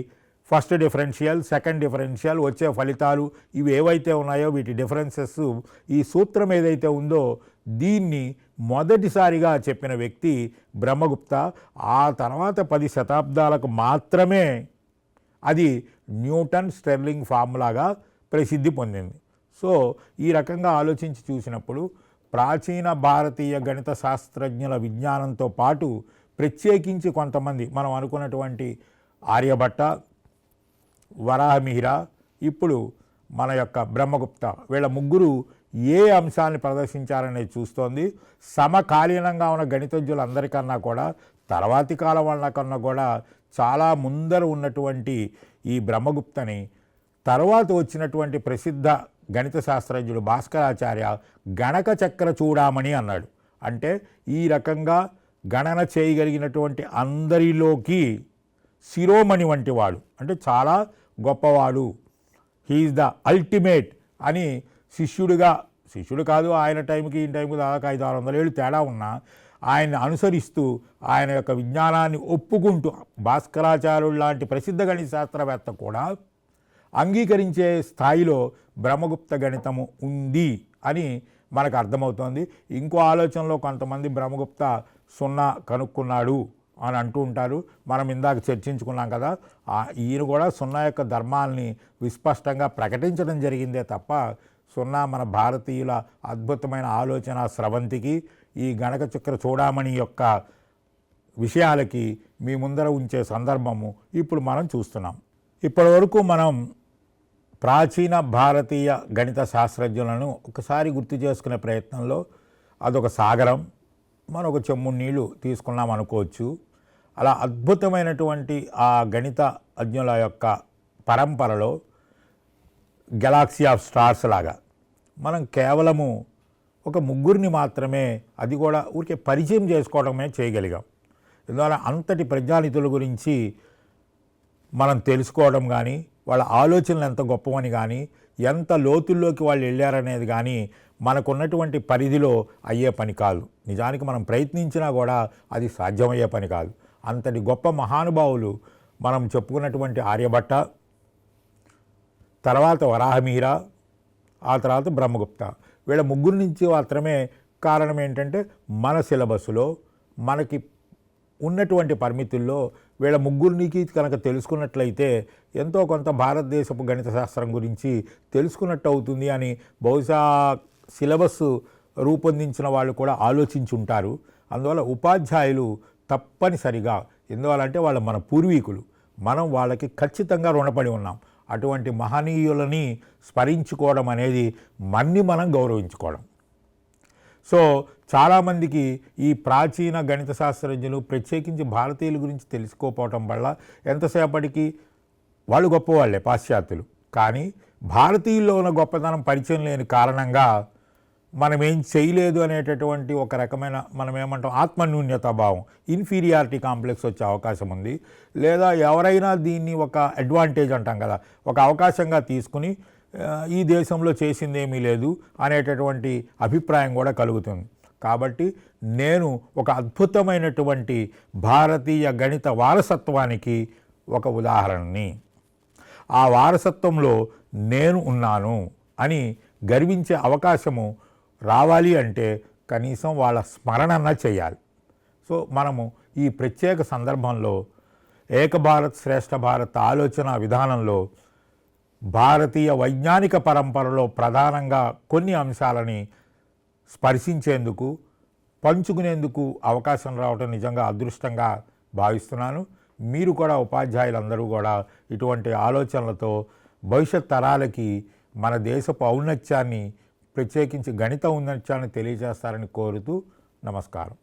ఫస్ట్ డిఫరెన్షియల్, సెకండ్ డిఫరెన్షియల్, వచ్చే ఫలితాలు ఇవి ఏవైతే ఉన్నాయో వీటి డిఫరెన్సెస్, ఈ సూత్రం ఏదైతే ఉందో దీన్ని మొదటిసారిగా చెప్పిన వ్యక్తి బ్రహ్మగుప్త. ఆ తర్వాత 10 శతాబ్దాలకు మాత్రమే అది న్యూటన్ స్టెర్లింగ్ ఫార్ములాగా ప్రసిద్ధి పొందింది. సో ఈ రకంగా ఆలోచించి చూసినప్పుడు ప్రాచీన భారతీయ గణిత శాస్త్రజ్ఞుల విజ్ఞానంతో పాటు ప్రత్యేకించి కొంతమంది మనం అనుకున్నటువంటి ఆర్యభట్ట, వరాహమిహిర, ఇప్పుడు మన యొక్క బ్రహ్మగుప్త, వీళ్ళ ముగ్గురు ఏ అంశాన్ని ప్రదర్శించారనేది చూస్తోంది. సమకాలీనంగా ఉన్న గణితజ్ఞులందరికన్నా కూడా తర్వాతి కాలం వాళ్ళ కన్నా కూడా చాలా ముందర ఉన్నటువంటి ఈ బ్రహ్మగుప్తని తర్వాత వచ్చినటువంటి ప్రసిద్ధ గణిత శాస్త్రజ్ఞుడు భాస్కరాచార్య గణక చక్ర చూడామణి అన్నాడు. అంటే ఈ రకంగా గణన చేయగలిగినటువంటి అందరిలోకి శిరోమణి వంటి వాడు, అంటే చాలా గొప్పవాడు, హీఈస్ ద అల్టిమేట్ అని శిష్యుడు కాదు, ఆయన టైంకి ఈ టైంకి దాదాపు 500-600 ఏళ్ళు తేడా ఉన్నా ఆయన్ని అనుసరిస్తూ ఆయన యొక్క విజ్ఞానాన్ని ఒప్పుకుంటూ భాస్కరాచార్యుడు లాంటి ప్రసిద్ధ గణిత శాస్త్రవేత్త కూడా అంగీకరించే స్థాయిలో బ్రహ్మగుప్త గణితము ఉంది అని మనకు అర్థమవుతోంది. ఇంకో ఆలోచనలో కొంతమంది బ్రహ్మగుప్త 0 కనుక్కున్నాడు అని అంటూ ఉంటారు. మనం ఇందాక చర్చించుకున్నాం కదా, ఈయన కూడా 0 యొక్క ధర్మాల్ని విస్పష్టంగా ప్రకటించడం జరిగిందే తప్ప 0 మన భారతీయుల అద్భుతమైన ఆలోచన స్రవంతికి, ఈ గణక చక్ర చూడామణి యొక్క విషయాలకి మీ ముందర ఉంచే సందర్భము ఇప్పుడు మనం చూస్తున్నాం. ఇప్పటివరకు మనం ప్రాచీన భారతీయ గణిత శాస్త్రజ్ఞులను ఒకసారి గుర్తు చేసుకునే ప్రయత్నంలో అదొక సాగరం, మనం ఒక చెమ్ముడు నీళ్ళు తీసుకున్నాం అనుకోవచ్చు. అలా అద్భుతమైనటువంటి ఆ గణిత అజ్ఞుల యొక్క పరంపరలో గెలాక్సీ ఆఫ్ స్టార్స్ లాగా మనం కేవలము ఒక ముగ్గురిని మాత్రమే, అది కూడా ఊరికే పరిచయం చేసుకోవడమే చేయగలిగాం. ఇందువల్ల అంతటి ప్రజ్ఞానితుల గురించి మనం తెలుసుకోవడం కానీ, వాళ్ళ ఆలోచనలు ఎంత గొప్పవని కానీ, ఎంత లోతుల్లోకి వాళ్ళు వెళ్ళారనేది కానీ మనకున్నటువంటి పరిధిలో అయ్యే పని కాదు. నిజానికి మనం ప్రయత్నించినా కూడా అది సాధ్యమయ్యే పని కాదు. అంతటి గొప్ప మహానుభావులు మనం చెప్పుకున్నటువంటి ఆర్యభట్ట, తర్వాత వరాహమిహిర, ఆ తర్వాత బ్రహ్మగుప్త, వీళ్ళ ముగ్గురు నుంచి మాత్రమే. కారణం ఏంటంటే మన సిలబస్సులో మనకి ఉన్నటువంటి పరిమితుల్లో వీళ్ళ ముగ్గురికి కనుక తెలుసుకున్నట్లయితే ఎంతో కొంత భారతదేశపు గణిత శాస్త్రం గురించి తెలుసుకున్నట్టు అవుతుంది అని బహుశా సిలబస్ రూపొందించిన వాళ్ళు కూడా ఆలోచించి ఉంటారు. అందువల్ల ఉపాధ్యాయులు తప్పనిసరిగా, ఎందువల్లంటే వాళ్ళు మన పూర్వీకులు, మనం వాళ్ళకి ఖచ్చితంగా రుణపడి ఉన్నాం. అటువంటి మహనీయులని స్మరించుకోవడం అనేది మనం గౌరవించుకోవడం. సో చాలామందికి ఈ ప్రాచీన గణిత శాస్త్రజ్ఞులు ప్రత్యేకించి భారతీయుల గురించి తెలుసుకోకపోవటం వల్ల ఎంతసేపటికి వాళ్ళు గొప్పవాళ్ళే పాశ్చాత్యులు, కానీ భారతీయుల్లో ఉన్న గొప్పతనం పరిచయం లేని కారణంగా మనం ఏం చేయలేదు అనేటటువంటి ఒక రకమైన మనం ఏమంటాం ఆత్మన్యూన్యతా భావం, ఇన్ఫీరియారిటీ కాంప్లెక్స్ వచ్చే అవకాశం ఉంది. లేదా ఎవరైనా దీన్ని ఒక అడ్వాంటేజ్ అంటాం కదా, ఒక అవకాశంగా తీసుకుని ఈ దేశంలో చేసిందేమీ లేదు అనేటటువంటి అభిప్రాయం కూడా కలుగుతుంది. కాబట్టి నేను ఒక అద్భుతమైనటువంటి భారతీయ గణిత వారసత్వానికి ఒక ఉదాహరణని, ఆ వారసత్వంలో నేను ఉన్నాను అని గర్వించే అవకాశము రావాలి అంటే కనీసం వాళ్ళ స్మరణన చేయాలి. సో మనము ఈ ప్రత్యేక సందర్భంలో ఏక భారత్ శ్రేష్ఠ భారత్ ఆలోచన విధానంలో భారతీయ వైజ్ఞానిక పరంపరలో ప్రధానంగా కొన్ని అంశాలని స్పర్శించేందుకు, పంచుకునేందుకు అవకాశం రావటం నిజంగా అదృష్టంగా భావిస్తున్నాను. మీరు కూడా ఉపాధ్యాయులందరూ కూడా ఇటువంటి ఆలోచనలతో భవిష్యత్ తరాలకి మన దేశపు ఔన్నత్యాన్ని, ప్రత్యేకించి గణిత ఔన్నత్యాన్ని తెలియజేస్తారని కోరుతూ నమస్కారం.